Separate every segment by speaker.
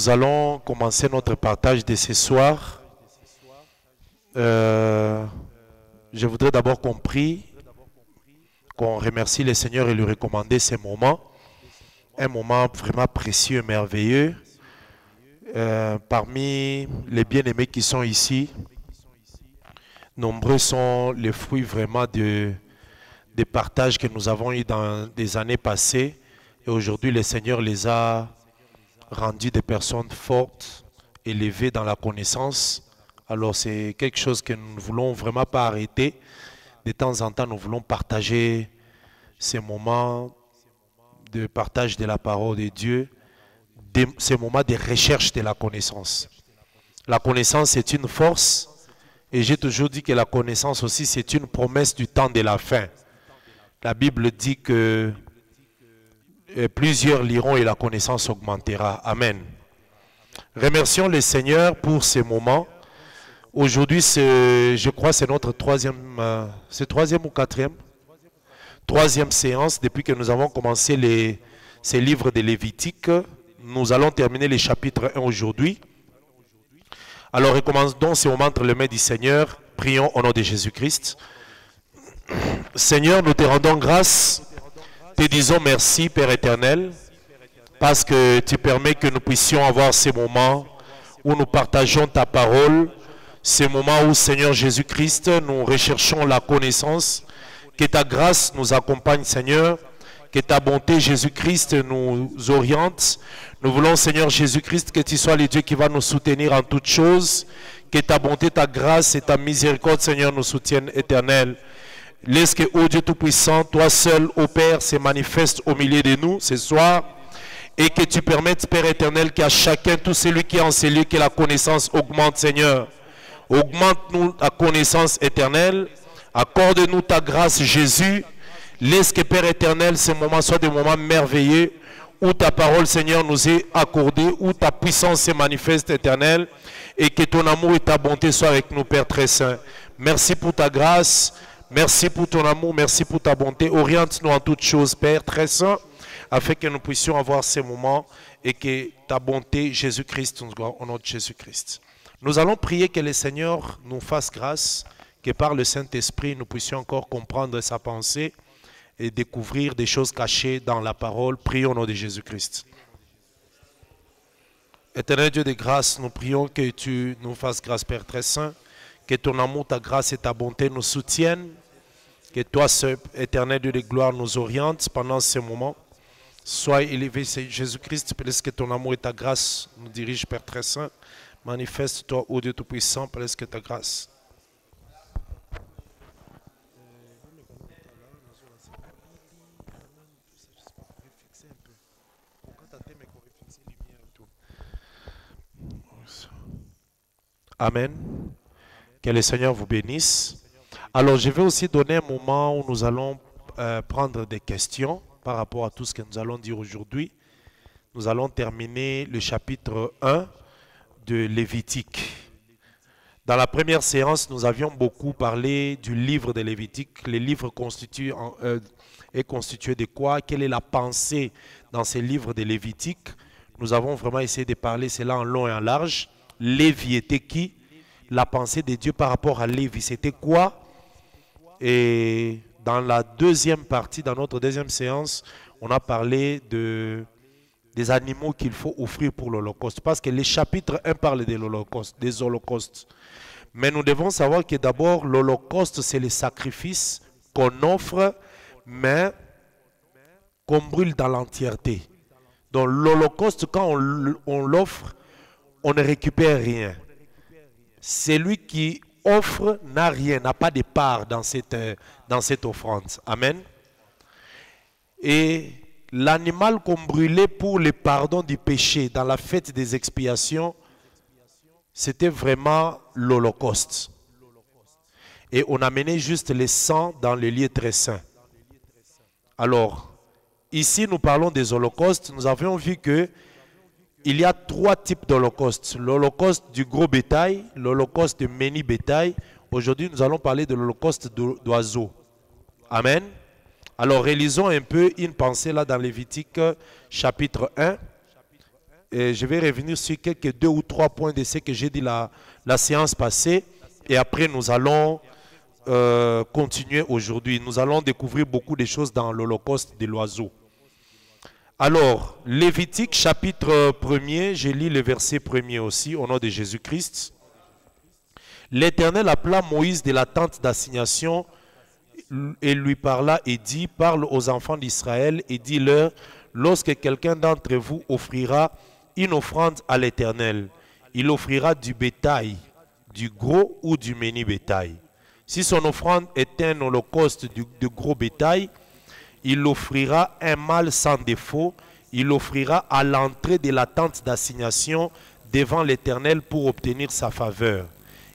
Speaker 1: Nous allons commencer notre partage de ce soir. Je voudrais d'abord qu'on prie, qu'on remercie le Seigneur et lui recommander ces moments. Un moment vraiment précieux et merveilleux. Parmi les bien-aimés qui sont ici, nombreux sont les fruits vraiment des partages que nous avons eus dans des années passées. Et aujourd'hui, le Seigneur les a rendus des personnes fortes, élevées dans la connaissance. Alors c'est quelque chose que nous ne voulons vraiment pas arrêter. De temps en temps, nous voulons partager ces moments de partage de la parole de Dieu, ces moments de recherche de la connaissance. La connaissance est une force et j'ai toujours dit que la connaissance aussi c'est une promesse du temps de la fin. La Bible dit que plusieurs liront et la connaissance augmentera. Amen. Remercions le Seigneur pour ces moments. Aujourd'hui, je crois c'est notre troisième ou quatrième séance depuis que nous avons commencé ces livres de Lévitique. Nous allons terminer les chapitres 1 aujourd'hui. Alors, recommandons ces moments entre les mains du Seigneur. Prions au nom de Jésus-Christ. Seigneur, nous te rendons grâce. Te disons merci, Père éternel, parce que tu permets que nous puissions avoir ces moments où nous partageons ta parole, ces moments où, Seigneur Jésus-Christ, nous recherchons la connaissance, que ta grâce nous accompagne, Seigneur, que ta bonté, Jésus-Christ, nous oriente. Nous voulons, Seigneur Jésus-Christ, que tu sois le Dieu qui va nous soutenir en toutes choses, que ta bonté, ta grâce et ta miséricorde, Seigneur, nous soutiennent, éternel. Laisse que, ô Dieu Tout-Puissant, toi seul, ô Père, se manifeste au milieu de nous ce soir et que tu permettes, Père éternel, qu'à chacun, tout celui qui est en ces lieux, que la connaissance augmente, Seigneur. Augmente-nous la connaissance éternelle. Accorde-nous ta grâce, Jésus. Laisse que, Père éternel, ces moments soient des moments merveilleux où ta parole, Seigneur, nous est accordée, où ta puissance se manifeste, éternelle, et que ton amour et ta bonté soient avec nous, Père très saint. Merci pour ta grâce. Merci pour ton amour, merci pour ta bonté. Oriente-nous en toutes choses, Père, très saint, afin que nous puissions avoir ces moments et que ta bonté, Jésus-Christ, nous gloire au nom de Jésus-Christ. Nous allons prier que le Seigneur nous fasse grâce, que par le Saint-Esprit, nous puissions encore comprendre sa pensée et découvrir des choses cachées dans la parole. Prions au nom de Jésus-Christ. Éternel Dieu de grâce, nous prions que tu nous fasses grâce, Père très saint, que ton amour, ta grâce et ta bonté nous soutiennent. Que toi, seul, éternel Dieu de gloire, nous oriente pendant ces moments. Sois élevé, Jésus-Christ, parce que ton amour et ta grâce nous dirigent, Père très saint. Manifeste-toi, ô Dieu Tout-Puissant, parce que ta grâce. Amen. Que le Seigneur vous bénisse. Alors, je vais aussi donner un moment où nous allons prendre des questions par rapport à tout ce que nous allons dire aujourd'hui. Nous allons terminer le chapitre 1 de Lévitique. Dans la première séance, nous avions beaucoup parlé du livre de Lévitique. Le livre est constitué de quoi? Quelle est la pensée dans ces livres de Lévitique? Nous avons vraiment essayé de parler cela en long et en large. Lévi était qui? La pensée de Dieu par rapport à Lévi, c'était quoi? Et dans la deuxième partie, dans notre deuxième séance, on a parlé des animaux qu'il faut offrir pour l'Holocauste. Parce que les chapitres 1 parlent de l'Holocauste, des holocaustes. Mais nous devons savoir que d'abord, l'Holocauste, c'est les sacrifices qu'on offre, mais qu'on brûle dans l'entièreté. Donc l'Holocauste, quand on l'offre, on ne récupère rien. Celui qui offre n'a rien, n'a pas de part dans cette offrande. Amen. Et l'animal qu'on brûlait pour le pardon du péché dans la fête des expiations, c'était vraiment l'Holocauste. Et on amenait juste le sang dans le lieu très saint. Alors, ici nous parlons des holocaustes. Nous avions vu que il y a trois types d'holocaustes. L'holocauste du gros bétail, l'holocauste du mini bétail. Aujourd'hui, nous allons parler de l'holocauste d'oiseaux. Amen. Alors, relisons un peu une pensée là dans Lévitique chapitre 1. je vais revenir sur quelques 2 ou 3 points de ce que j'ai dit la séance passée. Et après, nous allons continuer aujourd'hui. Nous allons découvrir beaucoup de choses dans l'Holocauste de l'oiseau. Alors, Lévitique chapitre 1er, je lis le verset 1er aussi, au nom de Jésus-Christ. L'Éternel appela Moïse de la tente d'assignation et lui parla et dit, parle aux enfants d'Israël et dis-leur, lorsque quelqu'un d'entre vous offrira une offrande à l'Éternel, il offrira du bétail, du gros ou du menu bétail. Si son offrande est un holocauste de gros bétail, il offrira un mâle sans défaut, il offrira à l'entrée de la tente d'assignation devant l'Éternel pour obtenir sa faveur.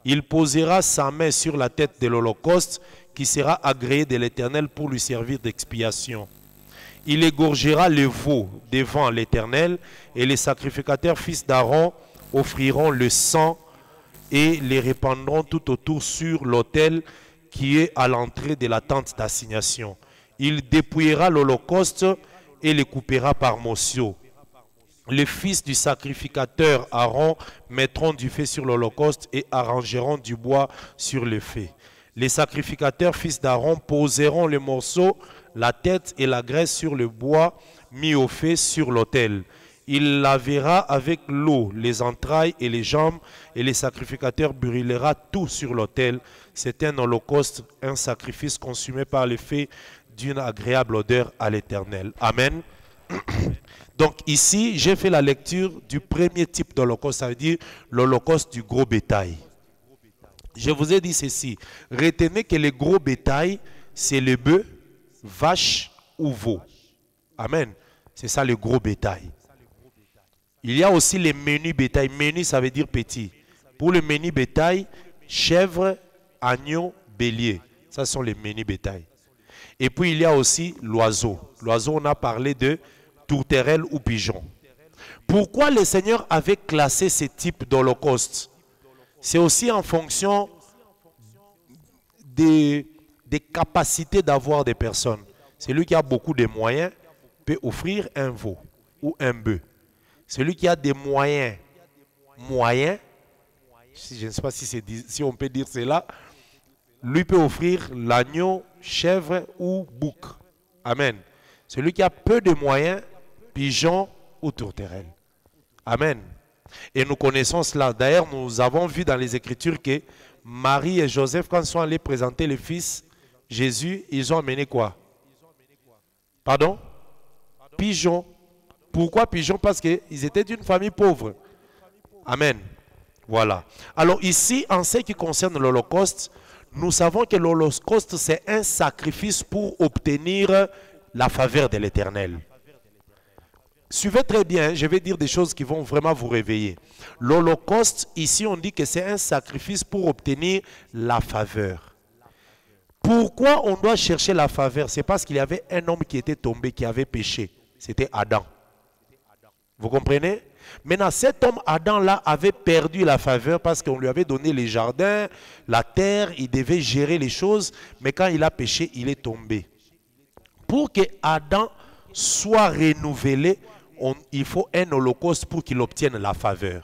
Speaker 1: Il posera sa main sur la tête de l'holocauste qui sera agréé de l'Éternel pour lui servir d'expiation. Il égorgera le veau devant l'Éternel et les sacrificateurs fils d'Aaron offriront le sang et les répandront tout autour sur l'autel qui est à l'entrée de la tente d'assignation. Il dépouillera l'holocauste et le coupera par morceaux. Les fils du sacrificateur Aaron mettront du feu sur l'holocauste et arrangeront du bois sur le feu. Les sacrificateurs fils d'Aaron poseront les morceaux, la tête et la graisse sur le bois mis au feu sur l'autel. Il lavera avec l'eau les entrailles et les jambes, et les sacrificateurs brûlera tout sur l'autel. C'est un holocauste, un sacrifice consumé par le feu d'une agréable odeur à l'Éternel. Amen. Donc ici, j'ai fait la lecture du premier type d'holocauste, ça veut dire l'holocauste du gros bétail. Je vous ai dit ceci, retenez que le gros bétail, c'est le bœuf, vache ou veau. Amen. C'est ça le gros bétail. Il y a aussi les menus bétail. Menu, ça veut dire petit. Pour le menu bétail, chèvre, agneau, bélier. Ça sont les menus bétail. Et puis il y a aussi l'oiseau. L'oiseau, on a parlé de tourterelle ou pigeon. Pourquoi le Seigneur avait classé ce type d'holocauste? C'est aussi en fonction des capacités d'avoir des personnes. Celui qui a beaucoup de moyens peut offrir un veau ou un bœuf. Celui qui a des moyens, je ne sais pas si on peut dire cela, lui peut offrir l'agneau, chèvre ou bouc. Amen. Celui qui a peu de moyens, pigeon ou tourterelle. Amen. Et nous connaissons cela. D'ailleurs, nous avons vu dans les Écritures que Marie et Joseph, quand ils sont allés présenter le fils Jésus, ils ont amené quoi? Pardon? Pigeon. Pourquoi pigeon? Parce qu'ils étaient d'une famille pauvre. Amen. Voilà. Alors ici, en ce qui concerne l'Holocauste, nous savons que l'Holocauste, c'est un sacrifice pour obtenir la faveur de l'Éternel. Suivez très bien, je vais dire des choses qui vont vraiment vous réveiller. L'Holocauste, ici on dit que c'est un sacrifice pour obtenir la faveur. Pourquoi on doit chercher la faveur? C'est parce qu'il y avait un homme qui était tombé, qui avait péché. C'était Adam. Vous comprenez? Maintenant, cet homme Adam-là avait perdu la faveur parce qu'on lui avait donné les jardins, la terre, il devait gérer les choses, mais quand il a péché, il est tombé. Pour que Adam soit renouvelé, il faut un holocauste pour qu'il obtienne la faveur.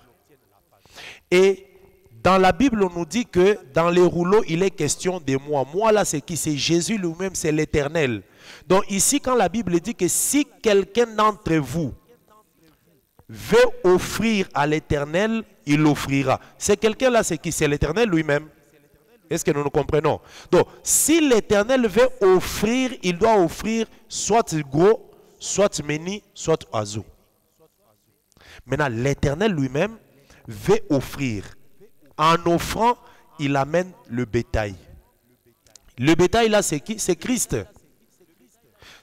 Speaker 1: Et dans la Bible, on nous dit que dans les rouleaux, il est question de moi. Moi, là, c'est qui? C'est Jésus lui-même, c'est l'Éternel. Donc ici, quand la Bible dit que si quelqu'un d'entre vous veut offrir à l'Éternel, il l'offrira. C'est quelqu'un-là, c'est qui? C'est l'Éternel lui-même. Est-ce que nous nous comprenons? Donc, si l'Éternel veut offrir, il doit offrir soit gros, soit menu, soit oiseau. Maintenant, l'Éternel lui-même veut offrir. En offrant, il amène le bétail. Le bétail là, c'est qui? C'est Christ.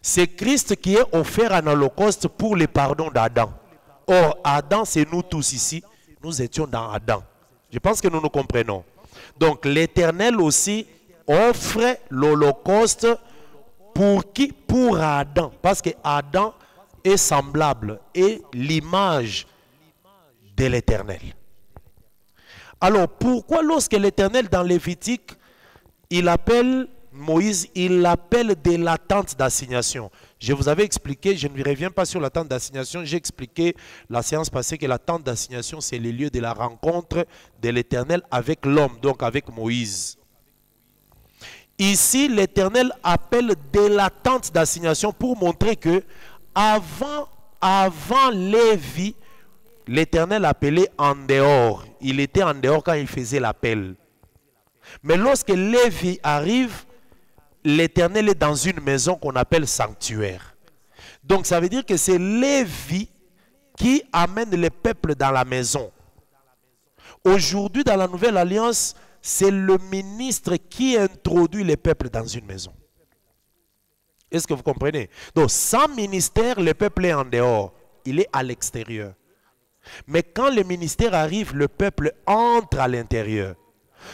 Speaker 1: C'est Christ qui est offert en holocauste pour le pardon d'Adam. Or, Adam, c'est nous tous ici. Nous étions dans Adam. Je pense que nous nous comprenons. Donc, l'Éternel aussi offre l'holocauste pour qui? Pour Adam. Parce que Adam est semblable et l'image de l'Éternel. Alors, pourquoi lorsque l'Éternel dans Lévitique, il appelle Moïse, il l'appelle de la tente d'assignation. Je vous avais expliqué, je ne reviens pas sur la tente d'assignation, j'ai expliqué la séance passée que la tente d'assignation, c'est le lieu de la rencontre de l'Éternel avec l'homme, donc avec Moïse. Ici, l'Éternel appelle de la tente d'assignation pour montrer que avant Lévi, l'Éternel appelait en dehors. Il était en dehors quand il faisait l'appel. Mais lorsque Lévi arrive, l'Éternel est dans une maison qu'on appelle sanctuaire. Donc ça veut dire que c'est Lévi qui amène le peuple dans la maison. Aujourd'hui, dans la Nouvelle Alliance, c'est le ministre qui introduit le peuple dans une maison. Est-ce que vous comprenez? Donc sans ministère, le peuple est en dehors. Il est à l'extérieur. Mais quand le ministère arrive, le peuple entre à l'intérieur.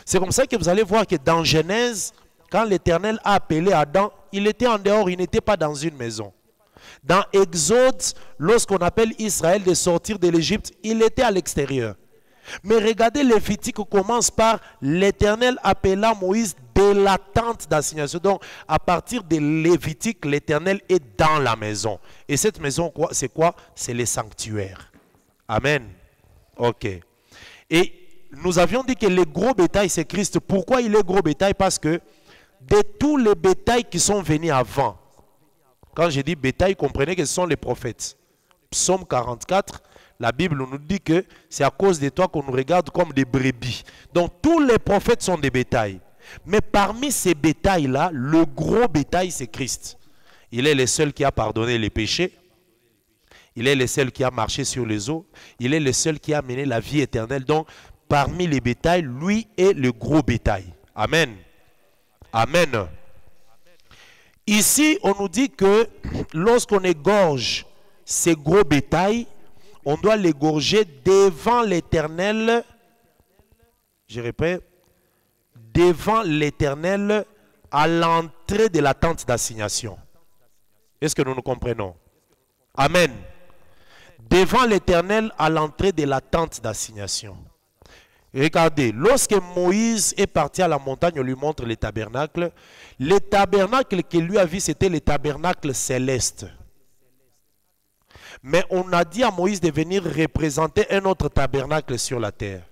Speaker 1: C'est comme ça que vous allez voir que dans Genèse, quand l'Éternel a appelé Adam, il était en dehors, il n'était pas dans une maison. Dans Exode, lorsqu'on appelle Israël de sortir de l'Égypte, il était à l'extérieur. Mais regardez, Lévitique commence par l'Éternel appelant Moïse de la tente d'assignation. Donc, à partir de Lévitique, l'Éternel est dans la maison. Et cette maison, c'est quoi? C'est le sanctuaire. Amen. Ok. Et nous avions dit que le gros bétail, c'est Christ. Pourquoi il est gros bétail? Parce que de tous les bétails qui sont venus avant, quand je dis bétail, comprenez que ce sont les prophètes. Psaume 44, la Bible nous dit que c'est à cause de toi qu'on nous regarde comme des brebis. Donc tous les prophètes sont des bétails. Mais parmi ces bétails-là, le gros bétail, c'est Christ. Il est le seul qui a pardonné les péchés. Il est le seul qui a marché sur les eaux. Il est le seul qui a mené la vie éternelle. Donc parmi les bétails, lui est le gros bétail. Amen. Amen. Ici, on nous dit que lorsqu'on égorge ces gros bétails, on doit l'égorger devant l'Éternel. Je répète, devant l'Éternel à l'entrée de la tente d'assignation. Est-ce que nous nous comprenons? Amen. Devant l'Éternel à l'entrée de la tente d'assignation. Regardez, lorsque Moïse est parti à la montagne, on lui montre les tabernacles. Les tabernacles qu'il lui a vu, c'était les tabernacles célestes. Mais on a dit à Moïse de venir représenter un autre tabernacle sur la terre.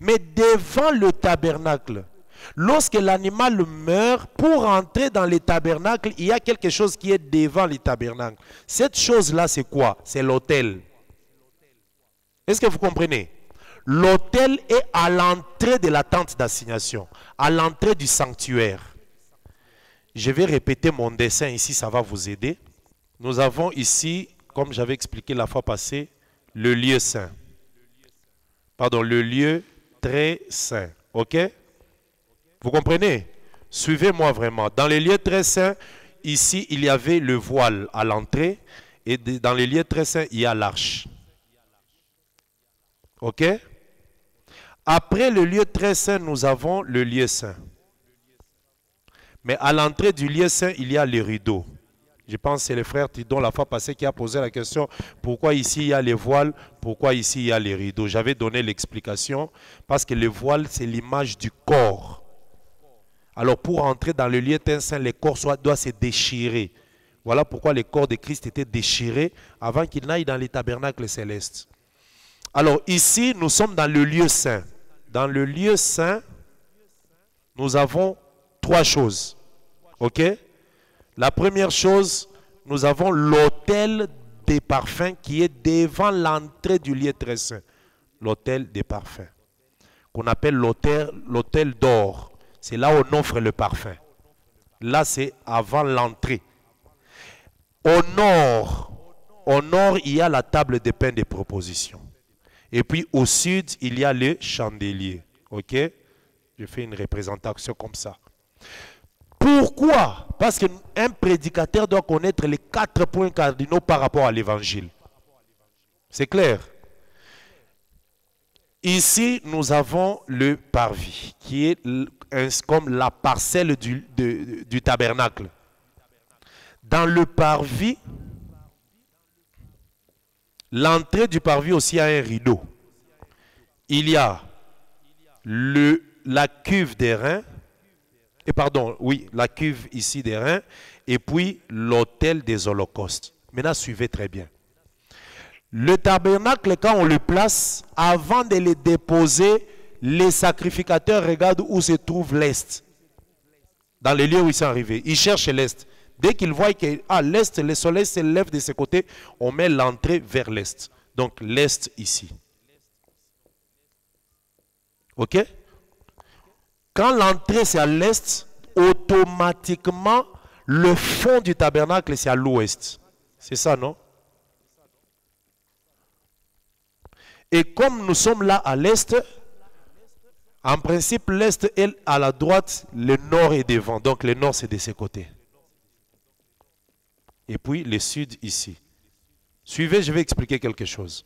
Speaker 1: Mais devant le tabernacle, lorsque l'animal meurt, pour entrer dans les tabernacles, il y a quelque chose qui est devant les tabernacles. Cette chose-là, c'est quoi? C'est l'autel. Est-ce que vous comprenez? L'autel est à l'entrée de la tente d'assignation, à l'entrée du sanctuaire. Je vais répéter mon dessin ici, ça va vous aider. Nous avons ici, comme j'avais expliqué la fois passée, le lieu saint. Pardon, le lieu très saint. Ok? Vous comprenez? Suivez-moi vraiment. Dans les lieux très saints, ici, il y avait le voile à l'entrée. Et dans les lieux très saints, il y a l'arche. Ok? Après le lieu très saint, nous avons le lieu saint. Mais à l'entrée du lieu saint, il y a les rideaux. Je pense que c'est le frère Tidon la fois passée qui a posé la question, pourquoi ici il y a les voiles, pourquoi ici il y a les rideaux. J'avais donné l'explication, parce que le voile c'est l'image du corps. Alors pour entrer dans le lieu très saint, le corps doit se déchirer. Voilà pourquoi le corps de Christ était déchiré avant qu'il n'aille dans les tabernacles célestes. Alors ici, nous sommes dans le lieu saint. Dans le lieu saint, nous avons trois choses. Ok? La première chose, nous avons l'autel des parfums qui est devant l'entrée du lieu très saint. L'autel des parfums. Qu'on appelle l'autel d'or. C'est là où on offre le parfum. Là, c'est avant l'entrée. Au nord, il y a la table de pain de proposition. Et puis au sud, il y a le chandelier. Ok? Je fais une représentation comme ça. Pourquoi? Parce qu'un prédicateur doit connaître les 4 points cardinaux par rapport à l'évangile. C'est clair? Ici, nous avons le parvis, qui est comme la parcelle du tabernacle. Dans le parvis, l'entrée du parvis aussi a un rideau. Il y a la cuve d'airain Et pardon, oui, la cuve ici des reins, et puis l'autel des holocaustes. Maintenant, suivez très bien. Le tabernacle, quand on le place, avant de le déposer, les sacrificateurs regardent où se trouve l'est. Dans les lieux où ils sont arrivés. Ils cherchent l'est. Dès qu'ils voient que l'est, le soleil se lève de ce côté, on met l'entrée vers l'est. Donc l'est ici. Ok? Quand l'entrée c'est à l'est, automatiquement, le fond du tabernacle c'est à l'ouest. C'est ça, non? Et comme nous sommes là à l'est, en principe, l'est est à la droite, le nord est devant. Donc le nord c'est de ce côté. Et puis le sud ici. Suivez, je vais expliquer quelque chose.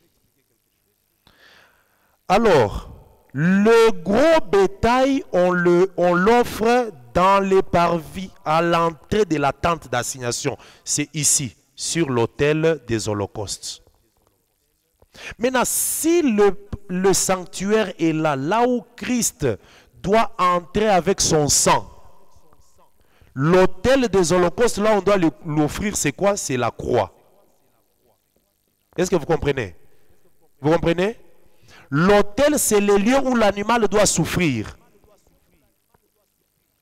Speaker 1: Alors, le gros bétail, on l'offre dans les parvis à l'entrée de la tente d'assignation. C'est ici, sur l'autel des holocaustes. Maintenant, si le sanctuaire est là, là où Christ doit entrer avec son sang, l'autel des holocaustes, là on doit l'offrir, c'est quoi? C'est la croix. Est-ce que vous comprenez? Vous comprenez? L'autel, c'est le lieu où l'animal doit souffrir.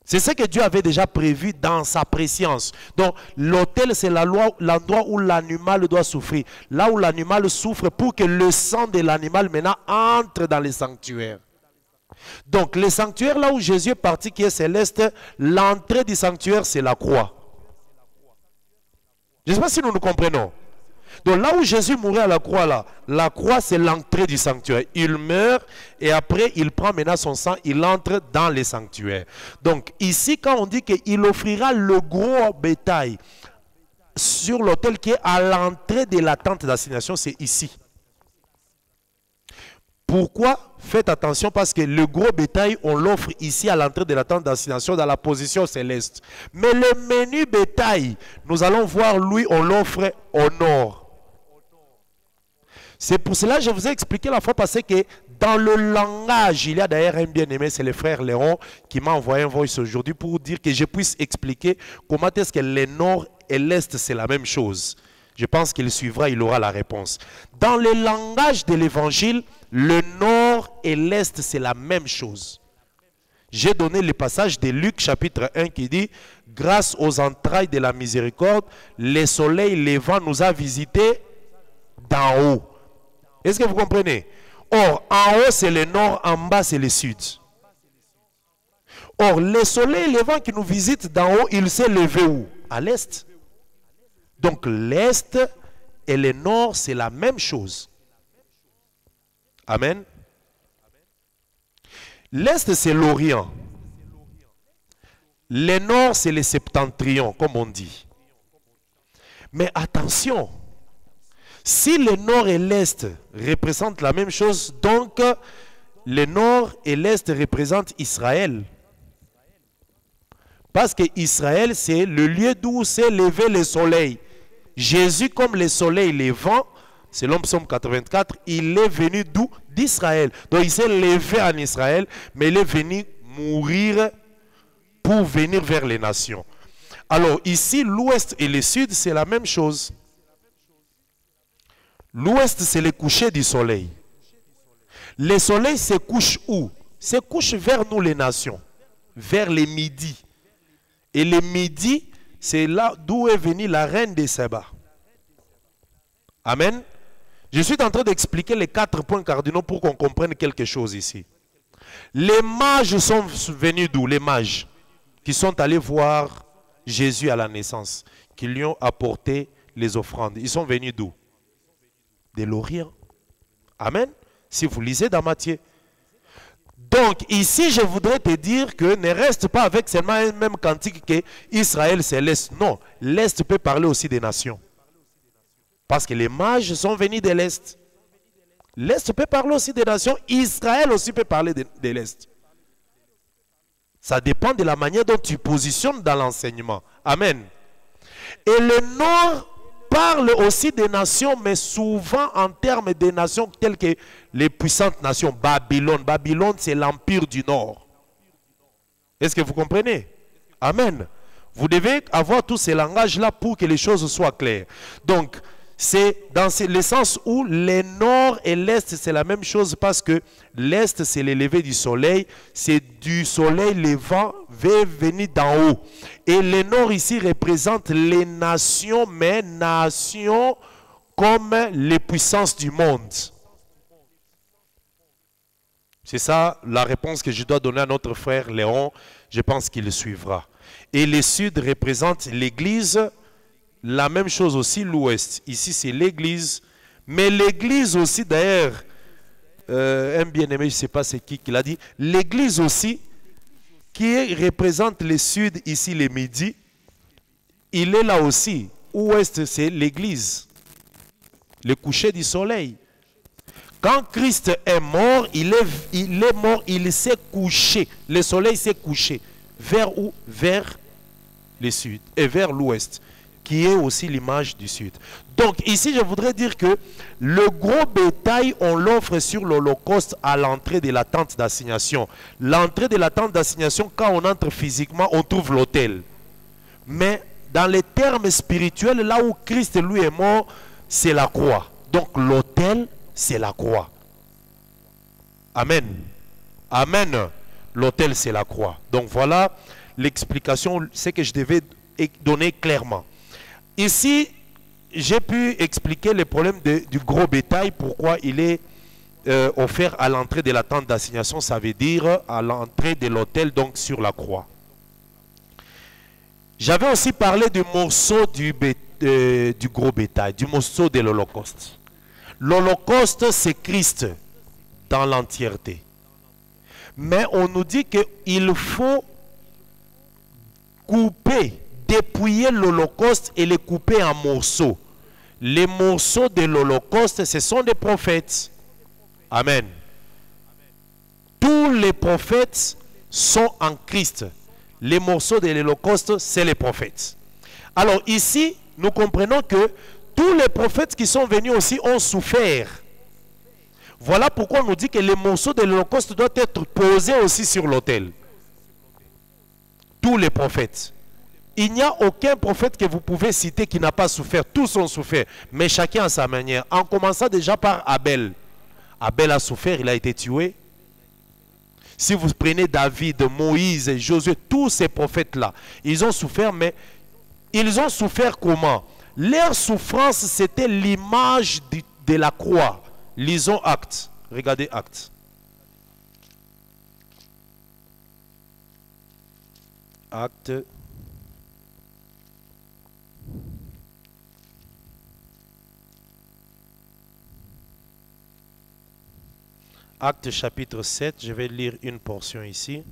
Speaker 1: C'est ce que Dieu avait déjà prévu dans sa préscience. Donc, l'autel, c'est l'endroit où l'animal doit souffrir. Là où l'animal souffre pour que le sang de l'animal maintenant entre dans les sanctuaires. Donc, le sanctuaire, là où Jésus est parti, qui est céleste, l'entrée du sanctuaire, c'est la croix. Je ne sais pas si nous nous comprenons. Donc là où Jésus mourait à la croix, là, la croix c'est l'entrée du sanctuaire. Il meurt et après il prend maintenant son sang, il entre dans les sanctuaires. Donc ici quand on dit qu'il offrira le gros bétail sur l'autel qui est à l'entrée de la tente d'assignation, c'est ici. Pourquoi? Faites attention parce que le gros bétail, on l'offre ici à l'entrée de la tente d'assignation dans la position céleste. Mais le menu bétail, nous allons voir, lui, on l'offre au nord. C'est pour cela que je vous ai expliqué la fois passée que dans le langage, il y a d'ailleurs un bien-aimé, c'est le frère Léon qui m'a envoyé un voice aujourd'hui pour dire que je puisse expliquer comment est-ce que le nord et l'est c'est la même chose. Je pense qu'il suivra, il aura la réponse. Dans le langage de l'évangile, le nord et l'est c'est la même chose. J'ai donné le passage de Luc chapitre 1 qui dit « Grâce aux entrailles de la miséricorde, le soleil levant nous a visités d'en haut. » Est-ce que vous comprenez? Or, en haut, c'est le nord, en bas, c'est le sud. Or, le soleil levant qui nous visite d'en haut, il s'est levé où? À l'est. Donc, l'est et le nord, c'est la même chose. Amen. L'est, c'est l'Orient. Le nord, c'est le septentrion, comme on dit. Mais attention, si le nord et l'est représentent la même chose, donc le nord et l'est représentent Israël. Parce que Israël, c'est le lieu d'où s'est levé le soleil. Jésus, comme le soleil levant, selon Psaume 84, il est venu d'où? D'Israël. Donc il s'est levé en Israël, mais il est venu mourir pour venir vers les nations. Alors ici, l'ouest et le sud, c'est la même chose. L'ouest, c'est le coucher du soleil. Le soleil se couche où? Se couche vers nous les nations, vers les midis. Et le midi, c'est là d'où est venue la reine des Saba. Amen. Je suis en train d'expliquer les 4 points cardinaux pour qu'on comprenne quelque chose ici. Les mages sont venus d'où? Les mages qui sont allés voir Jésus à la naissance, qui lui ont apporté les offrandes. Ils sont venus d'où? De l'Orient. Amen. Si vous lisez dans Matthieu. Donc ici je voudrais te dire que ne reste pas avec seulement un même cantique que Israël c'est l'Est. Non, l'Est peut parler aussi des nations. Parce que les mages sont venus de l'Est. L'Est peut parler aussi des nations. Israël aussi peut parler de l'Est. Ça dépend de la manière dont tu positionnes dans l'enseignement. Amen. Et le Nord parle aussi des nations, mais souvent en termes de nations telles que les puissantes nations. Babylone. Babylone, c'est l'empire du Nord. Est-ce que vous comprenez? Amen. Vous devez avoir tous ces langages-là pour que les choses soient claires. Donc, c'est dans le sens où le nord et l'est, c'est la même chose parce que l'est, c'est le lever du soleil. C'est du soleil levant vers venir d'en haut. Et le nord ici représente les nations, mais nations comme les puissances du monde. C'est ça la réponse que je dois donner à notre frère Léon. Je pense qu'il le suivra. Et le sud représente l'église. La même chose aussi l'ouest. Ici c'est l'église. Mais l'église aussi d'ailleurs, un bien-aimé, je ne sais pas c'est qui l'a dit. L'église aussi, qui représente le sud, ici le midi, il est là aussi. Ouest c'est l'église. Le coucher du soleil. Quand Christ est mort, il est mort, il s'est couché. Le soleil s'est couché. Vers où? Vers le sud et vers l'ouest, qui est aussi l'image du sud. Donc ici, je voudrais dire que le gros bétail, on l'offre sur l'Holocauste à l'entrée de la tente d'assignation. L'entrée de la tente d'assignation, quand on entre physiquement, on trouve l'autel. Mais dans les termes spirituels, là où Christ lui est mort, c'est la croix. Donc l'autel, c'est la croix. Amen. Amen. L'autel, c'est la croix. Donc voilà l'explication, c'est que je devais donner clairement. Ici, j'ai pu expliquer le problème du gros bétail, pourquoi il est offert à l'entrée de la tente d'assignation, ça veut dire à l'entrée de l'autel, donc sur la croix. J'avais aussi parlé du morceau du gros bétail, du morceau de l'Holocauste. L'Holocauste, c'est Christ dans l'entièreté. Mais on nous dit qu'il faut couper, dépouiller l'Holocauste et le couper en morceaux. Les morceaux de l'Holocauste, ce sont des prophètes. Amen. Tous les prophètes sont en Christ. Les morceaux de l'Holocauste, c'est les prophètes. Alors ici, nous comprenons que tous les prophètes qui sont venus aussi ont souffert. Voilà pourquoi on nous dit que les morceaux de l'Holocauste doivent être posés aussi sur l'autel. Tous les prophètes. Il n'y a aucun prophète que vous pouvez citer qui n'a pas souffert. Tous ont souffert, mais chacun à sa manière. En commençant déjà par Abel. Abel a souffert, il a été tué. Si vous prenez David, Moïse, Josué, tous ces prophètes-là, ils ont souffert, mais ils ont souffert comment? Leur souffrance, c'était l'image de la croix. Lisons Actes. Regardez Actes. Actes. Actes chapitre 7, je vais lire une portion ici.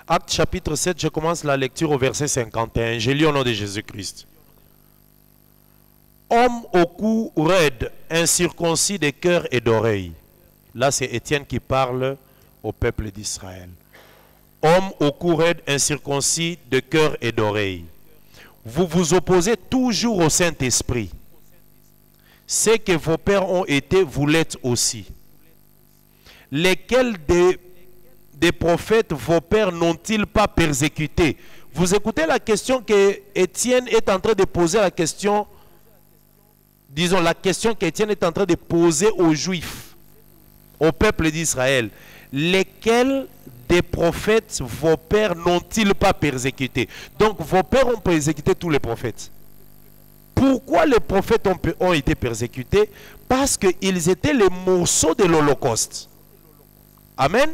Speaker 1: Actes chapitre 7, je commence la lecture au verset 51. Je lis au nom de Jésus-Christ. Homme au cou raide, incirconcis de cœur et d'oreille. Là, c'est Étienne qui parle au peuple d'Israël. Homme au cou raide, incirconcis de cœur et d'oreille. Vous vous opposez toujours au Saint-Esprit. Ce que vos pères ont été, vous l'êtes aussi. Lesquels des prophètes, vos pères n'ont-ils pas persécuté? Vous écoutez la question que Étienne est en train de poser, la question, disons la question qu'Étienne est en train de poser aux Juifs, au peuple d'Israël. Lesquels des prophètes, vos pères n'ont-ils pas persécuté? Donc vos pères ont persécuté tous les prophètes. Pourquoi les prophètes ont été persécutés? Parce qu'ils étaient les morceaux de l'Holocauste. Amen.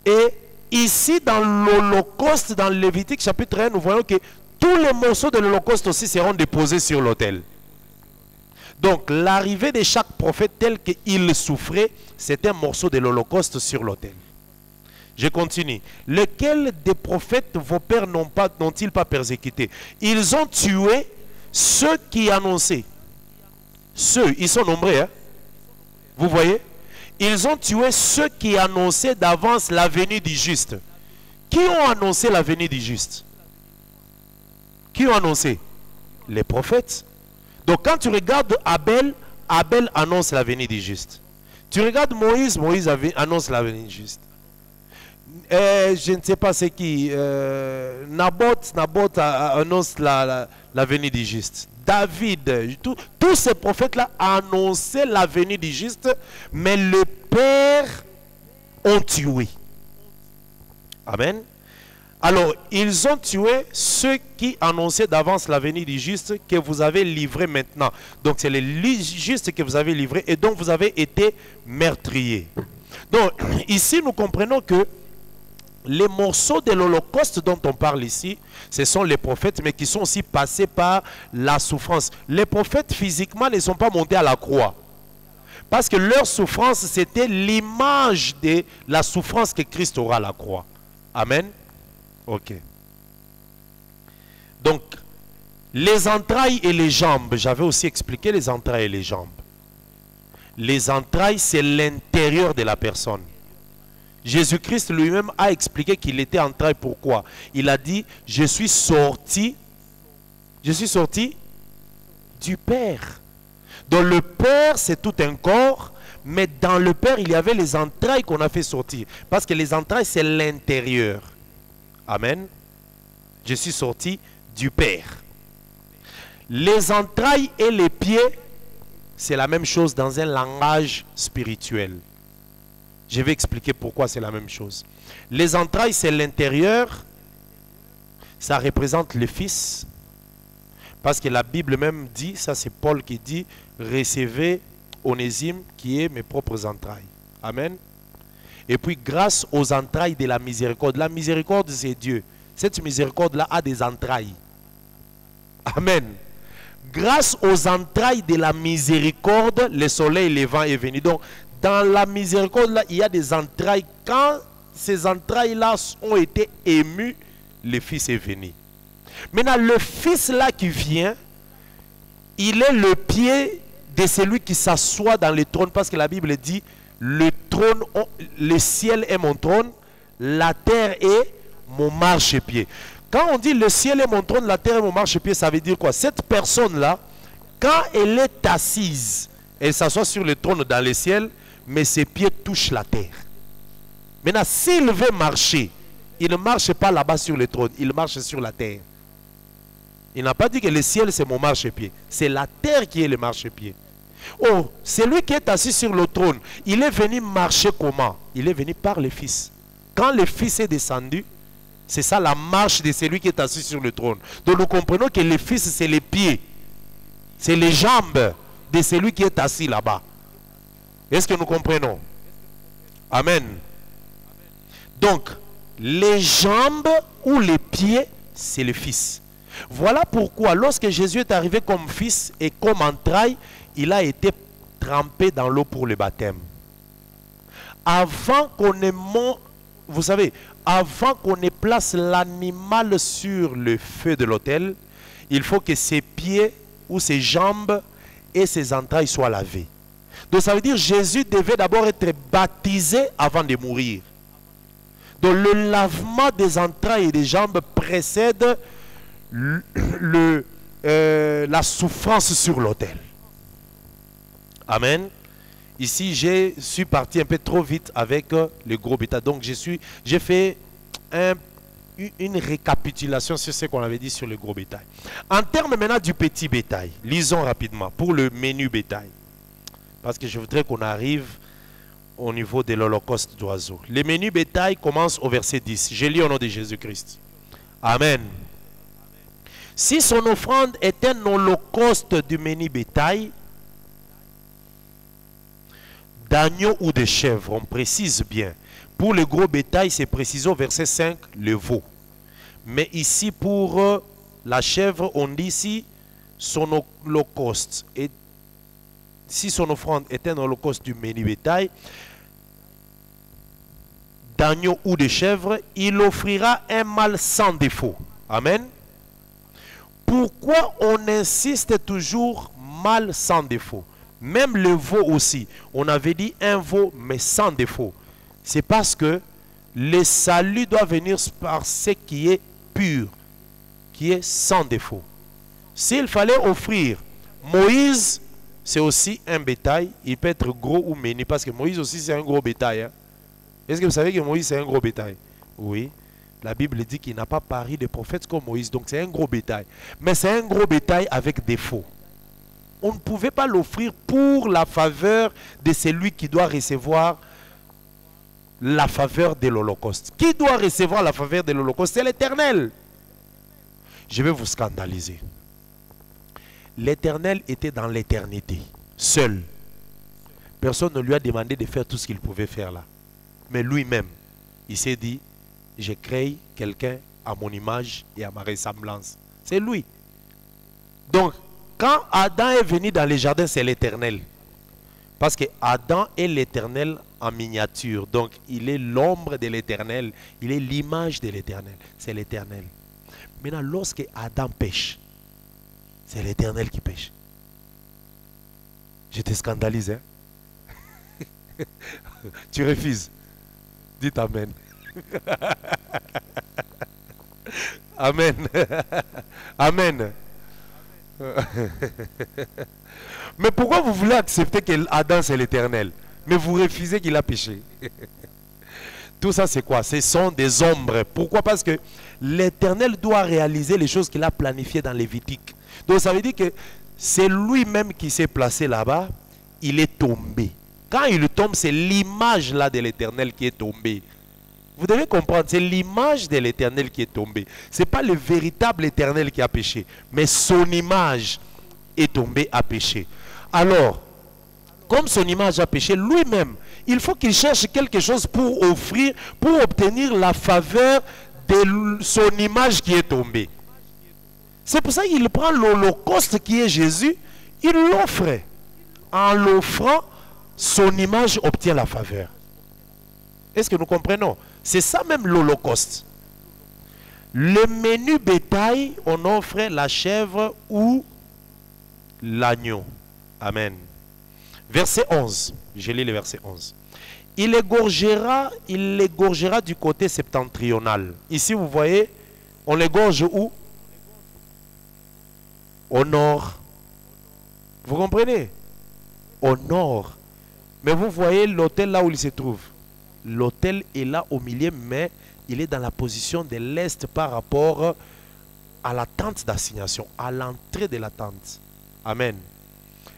Speaker 1: Et ici dans l'Holocauste, dans Lévitique chapitre 1, nous voyons que tous les morceaux de l'Holocauste aussi seront déposés sur l'autel. Donc l'arrivée de chaque prophète tel qu'il souffrait, c'est un morceau de l'Holocauste sur l'autel. Je continue. Lesquels des prophètes vos pères n'ont-ils pas persécuté? Ils ont tué ceux qui annonçaient. Ceux, ils sont nombreux. Hein? Vous voyez? Ils ont tué ceux qui annonçaient d'avance la venue du juste. Qui ont annoncé la venue du juste? Qui ont annoncé? Les prophètes. Donc quand tu regardes Abel, Abel annonce la venue du juste. Tu regardes Moïse, Moïse annonce la venue du juste. Je ne sais pas c'est qui. Naboth annonce la venue du juste. David, tous ces prophètes-là annonçaient la venue du juste, mais le Père ont tué. Amen. Alors, ils ont tué ceux qui annonçaient d'avance la venue du juste que vous avez livré maintenant. Donc, c'est les justes que vous avez livrés et donc vous avez été meurtriers. Donc, ici, nous comprenons que les morceaux de l'Holocauste dont on parle ici, ce sont les prophètes, mais qui sont aussi passés par la souffrance. Les prophètes, physiquement, ne sont pas montés à la croix. Parce que leur souffrance, c'était l'image de la souffrance que Christ aura à la croix. Amen. Ok. Donc, les entrailles et les jambes, j'avais aussi expliqué les entrailles et les jambes. Les entrailles, c'est l'intérieur de la personne. Jésus-Christ lui-même a expliqué qu'il était entraille. Pourquoi? Il a dit, je suis sorti du Père. Donc le Père, c'est tout un corps, mais dans le Père, il y avait les entrailles qu'on a fait sortir. Parce que les entrailles, c'est l'intérieur. Amen. Je suis sorti du Père. Les entrailles et les pieds, c'est la même chose dans un langage spirituel. Je vais expliquer pourquoi c'est la même chose. Les entrailles, c'est l'intérieur. Ça représente le Fils. Parce que la Bible même dit, ça c'est Paul qui dit, recevez Onésime qui est mes propres entrailles. Amen. Et puis grâce aux entrailles de la miséricorde. La miséricorde, c'est Dieu. Cette miséricorde-là a des entrailles. Amen. Grâce aux entrailles de la miséricorde, le soleil levant est venu. Donc, dans la miséricorde, là, il y a des entrailles. Quand ces entrailles-là ont été émues, le Fils est venu. Maintenant, le Fils là qui vient, il est le pied de celui qui s'assoit dans le trône. Parce que la Bible dit, le trône, le ciel est mon trône, la terre est mon marchepied. Quand on dit le ciel est mon trône, la terre est mon marchepied, ça veut dire quoi? Cette personne-là, quand elle est assise, elle s'assoit sur le trône dans le ciel, mais ses pieds touchent la terre. Maintenant, s'il veut marcher, il ne marche pas là-bas sur le trône, il marche sur la terre. Il n'a pas dit que le ciel c'est mon marchepied, c'est la terre qui est le marchepied. Oh, celui qui est assis sur le trône, il est venu marcher comment? Il est venu par le Fils. Quand le Fils est descendu, c'est ça la marche de celui qui est assis sur le trône. Donc nous comprenons que le Fils c'est les pieds, c'est les jambes de celui qui est assis là-bas. Est-ce que nous comprenons? Amen. Donc, les jambes ou les pieds, c'est le Fils. Voilà pourquoi, lorsque Jésus est arrivé comme Fils et comme entraille, il a été trempé dans l'eau pour le baptême. Avant qu'on ait vous savez, avant qu'on ait place l'animal sur le feu de l'autel, il faut que ses pieds ou ses jambes et ses entrailles soient lavées. Donc ça veut dire que Jésus devait d'abord être baptisé avant de mourir. Donc le lavement des entrailles et des jambes précède la souffrance sur l'autel. Amen. Ici, je suis parti un peu trop vite avec le gros bétail. Donc j'ai fait une récapitulation sur ce qu'on avait dit sur le gros bétail. En termes maintenant du petit bétail, lisons rapidement pour le menu bétail. Parce que je voudrais qu'on arrive au niveau de l'holocauste d'oiseaux. Le menu bétail commence au verset 10. Je lis au nom de Jésus-Christ. Amen. Si son offrande est un holocauste du menu bétail, d'agneau ou de chèvre, on précise bien. Pour le gros bétail, c'est précisé au verset 5, le veau. Mais ici, pour la chèvre, on dit ici son holocauste. Et si son offrande est un holocauste du menu bétail, d'agneau ou de chèvre, il offrira un mâle sans défaut. Amen. Pourquoi on insiste toujours mâle sans défaut? Même le veau aussi. On avait dit un veau, mais sans défaut. C'est parce que le salut doit venir par ce qui est pur, qui est sans défaut. S'il fallait offrir Moïse c'est aussi un bétail. Il peut être gros ou menu, parce que Moïse aussi c'est un gros bétail. Hein. Est-ce que vous savez que Moïse c'est un gros bétail? Oui. La Bible dit qu'il n'a pas pari de prophètes comme Moïse, donc c'est un gros bétail. Mais c'est un gros bétail avec défaut. On ne pouvait pas l'offrir pour la faveur de celui qui doit recevoir la faveur de l'Holocauste. Qui doit recevoir la faveur de l'Holocauste? C'est l'Éternel. Je vais vous scandaliser. L'Éternel était dans l'éternité, seul. Personne ne lui a demandé de faire tout ce qu'il pouvait faire là. Mais lui-même, il s'est dit, je crée quelqu'un à mon image et à ma ressemblance. C'est lui. Donc, quand Adam est venu dans les jardins, c'est l'Éternel. Parce que Adam est l'Éternel en miniature. Donc, il est l'ombre de l'Éternel. Il est l'image de l'Éternel. C'est l'Éternel. Maintenant, lorsque Adam pêche, c'est l'Éternel qui pêche. Je te scandalise, hein? Tu refuses. Dites Amen. Amen. Amen. Mais pourquoi vous voulez accepter que Adam c'est l'Éternel, mais vous refusez qu'il a péché? Tout ça c'est quoi? Ce sont des ombres. Pourquoi? Parce que l'Éternel doit réaliser les choses qu'il a planifiées dans Lévitique. Donc ça veut dire que c'est lui-même qui s'est placé là-bas. Il est tombé. Quand il tombe, c'est l'image là de l'Éternel qui est tombée. Vous devez comprendre, c'est l'image de l'Éternel qui est tombée. Ce n'est pas le véritable Éternel qui a péché, mais son image est tombée à péché. Alors, comme son image a péché, lui-même, il faut qu'il cherche quelque chose pour offrir, pour obtenir la faveur de son image qui est tombée. C'est pour ça qu'il prend l'Holocauste qui est Jésus, il l'offre. En l'offrant, son image obtient la faveur. Est-ce que nous comprenons? C'est ça même l'Holocauste. Le menu bétail, on offre la chèvre ou l'agneau. Amen. Verset 11. Je lis le verset 11. Il l'égorgera du côté septentrional. Ici, vous voyez, on l'égorge où? Au nord. Vous comprenez? Au nord. Mais vous voyez l'autel là où il se trouve. L'autel est là au milieu, mais il est dans la position de l'est par rapport à la tente d'assignation, à l'entrée de la tente. Amen.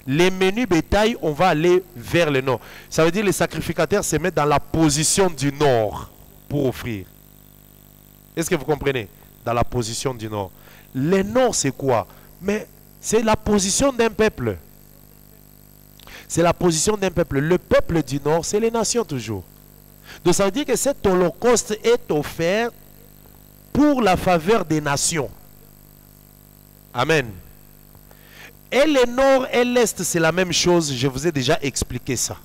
Speaker 1: Les menus bétail, on va aller vers le nord. Ça veut dire que les sacrificateurs se mettent dans la position du nord pour offrir. Est-ce que vous comprenez? Dans la position du nord. Le nord, c'est quoi? Mais c'est la position d'un peuple. C'est la position d'un peuple. Le peuple du nord, c'est les nations toujours. Donc ça veut dire que cet holocauste est offert pour la faveur des nations. Amen. Et le nord et l'est, c'est la même chose. Je vous ai déjà expliqué ça.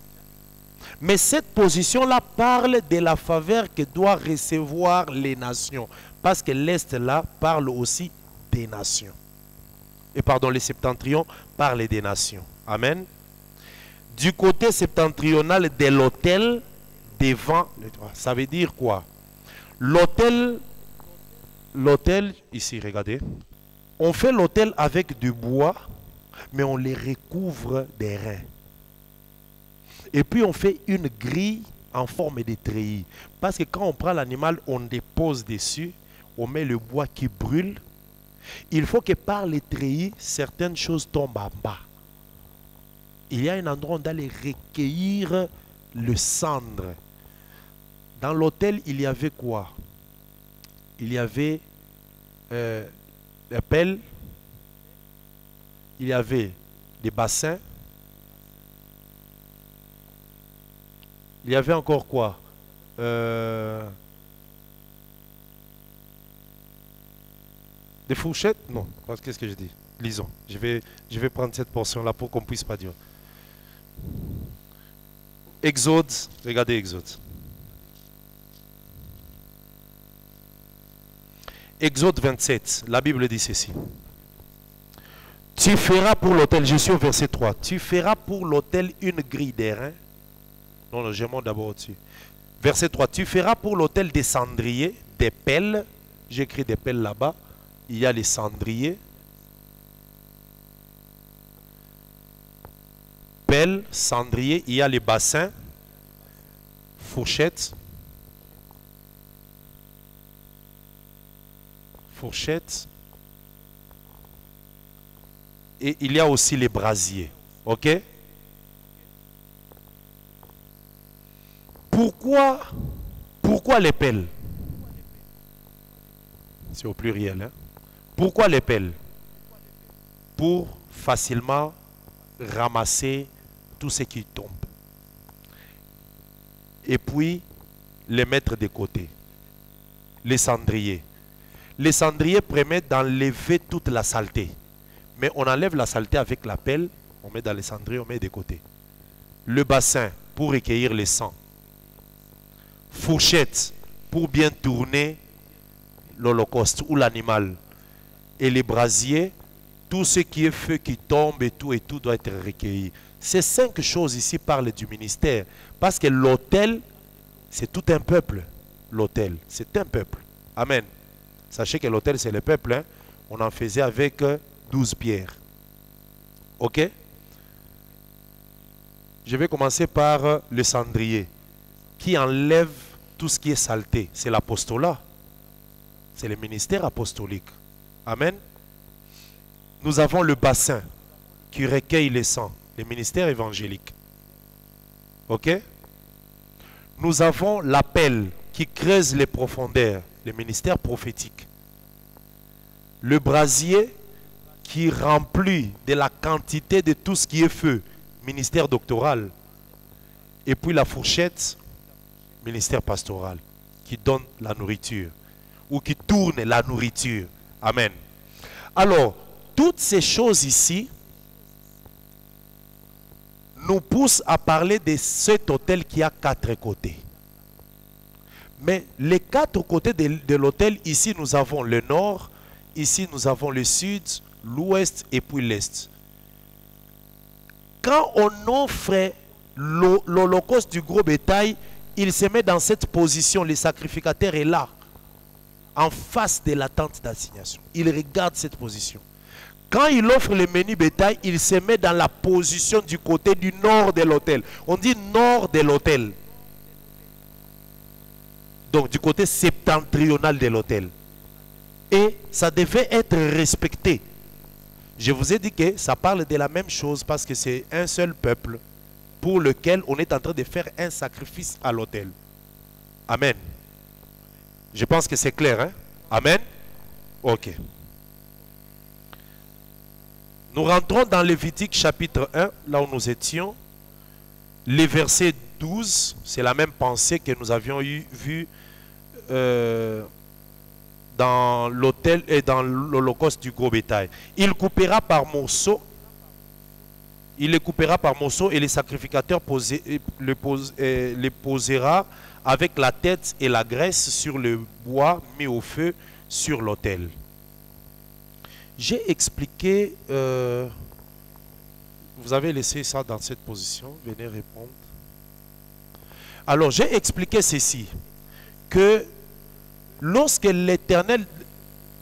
Speaker 1: Mais cette position-là parle de la faveur que doivent recevoir les nations. Parce que l'est là parle aussi des nations. Et pardon, les septentrions parlent des nations. Amen. Du côté septentrional de l'autel, devant le droit. Ça veut dire quoi? L'autel, ici, regardez. On fait l'autel avec du bois, mais on les recouvre des reins. Et puis on fait une grille en forme de treillis. Parce que quand on prend l'animal, on dépose dessus, on met le bois qui brûle. Il faut que par les treillis, certaines choses tombent en bas. Il y a un endroit où on doit aller recueillir le cendre. Dans l'autel, il y avait quoi? Il y avait la pelle, il y avait des bassins, il y avait encore quoi? Des fourchettes? Non, qu'est-ce que je dis? Lisons. Je vais prendre cette portion-là pour qu'on puisse pas dire. Exode, regardez Exode. Exode 27, la Bible dit ceci. Tu feras pour l'autel, je suis au verset 3, tu feras pour l'autel une grille d'airain. Non, je monte d'abord au-dessus. Verset 3, tu feras pour l'autel des cendriers, des pelles. J'écris des pelles là-bas. Il y a les cendriers. pelle, cendrier, il y a les bassins, fourchettes, et il y a aussi les brasiers. Ok? Pourquoi les pelles? C'est au pluriel. Hein? Pourquoi les pelles? Pour facilement ramasser tout ce qui tombe. Et puis, les mettre de côté. Les cendriers. Les cendriers permettent d'enlever toute la saleté. Mais on enlève la saleté avec la pelle, on met dans les cendriers, on met de côté. Le bassin, pour recueillir le sang. Fourchette, pour bien tourner l'holocauste ou l'animal. Et les brasiers, tout ce qui est feu qui tombe et tout doit être recueilli. Ces 5 choses ici parlent du ministère. Parce que l'autel, c'est tout un peuple. L'autel, c'est un peuple. Amen. Sachez que l'autel, c'est le peuple. Hein? On en faisait avec 12 pierres. Ok? Je vais commencer par le cendrier. Qui enlève tout ce qui est saleté. C'est l'apostolat. C'est le ministère apostolique. Amen. Nous avons le bassin qui recueille les sangs. Le ministère évangélique. Ok? Nous avons la pelle qui creuse les profondeurs. Le ministère prophétique. Le brasier qui remplit de la quantité de tout ce qui est feu. Ministère doctoral. Et puis la fourchette, ministère pastoral, qui donne la nourriture. Ou qui tourne la nourriture. Amen. Alors, toutes ces choses ici nous poussent à parler de cet autel qui a 4 côtés. Mais les 4 côtés de l'autel, ici nous avons le nord, ici nous avons le sud, l'ouest et puis l'est. Quand on offre l'holocauste du gros bétail, il se met dans cette position, le sacrificateur est là, en face de la tente d'assignation. Il regarde cette position. Quand il offre le menu bétail, il se met dans la position du côté du nord de l'autel. On dit nord de l'autel. Donc du côté septentrional de l'autel. Et ça devait être respecté. Je vous ai dit que ça parle de la même chose parce que c'est un seul peuple pour lequel on est en train de faire un sacrifice à l'autel. Amen. Je pense que c'est clair, hein? Amen. Ok. Nous rentrons dans Lévitique chapitre 1, là où nous étions. Les versets 12, c'est la même pensée que nous avions vu dans l'autel et dans l'holocauste du gros bétail. Il coupera par morceaux. Il les coupera par morceaux et les sacrificateurs les posera avec la tête et la graisse sur le bois mis au feu sur l'autel. J'ai expliqué, vous avez laissé ça dans cette position, venez répondre. Alors j'ai expliqué ceci, que lorsque l'Éternel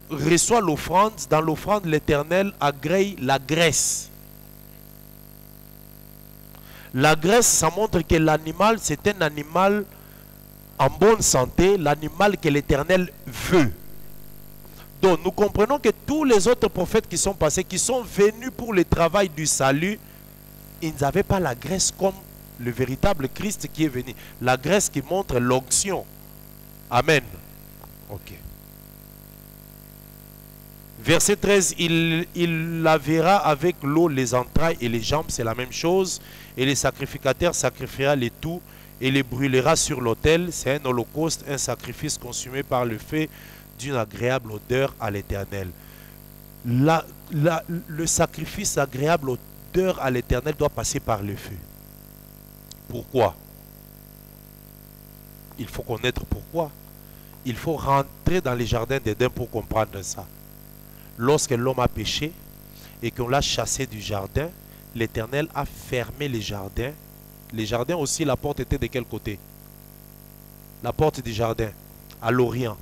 Speaker 1: reçoit l'offrande, dans l'offrande l'Éternel agrée la graisse. La graisse, ça montre que l'animal, c'est un animal en bonne santé, l'animal que l'Éternel veut. Donc nous comprenons que tous les autres prophètes qui sont passés, qui sont venus pour le travail du salut, ils n'avaient pas la graisse comme le véritable Christ qui est venu. La graisse qui montre l'onction. Amen. Ok. Verset 13, il lavera avec l'eau les entrailles et les jambes, c'est la même chose. Et les sacrificateurs sacrifiera les tout et les brûlera sur l'autel. C'est un holocauste, un sacrifice consumé par le feu d'une agréable odeur à l'Éternel. Le sacrifice agréable odeur à l'Éternel doit passer par le feu. Pourquoi? Il faut connaître pourquoi. Il faut rentrer dans les jardins d'Éden pour comprendre ça. Lorsque l'homme a péché et qu'on l'a chassé du jardin, l'Éternel a fermé les jardins. Les jardins aussi, la porte était de quel côté? La porte du jardin, à l'Orient.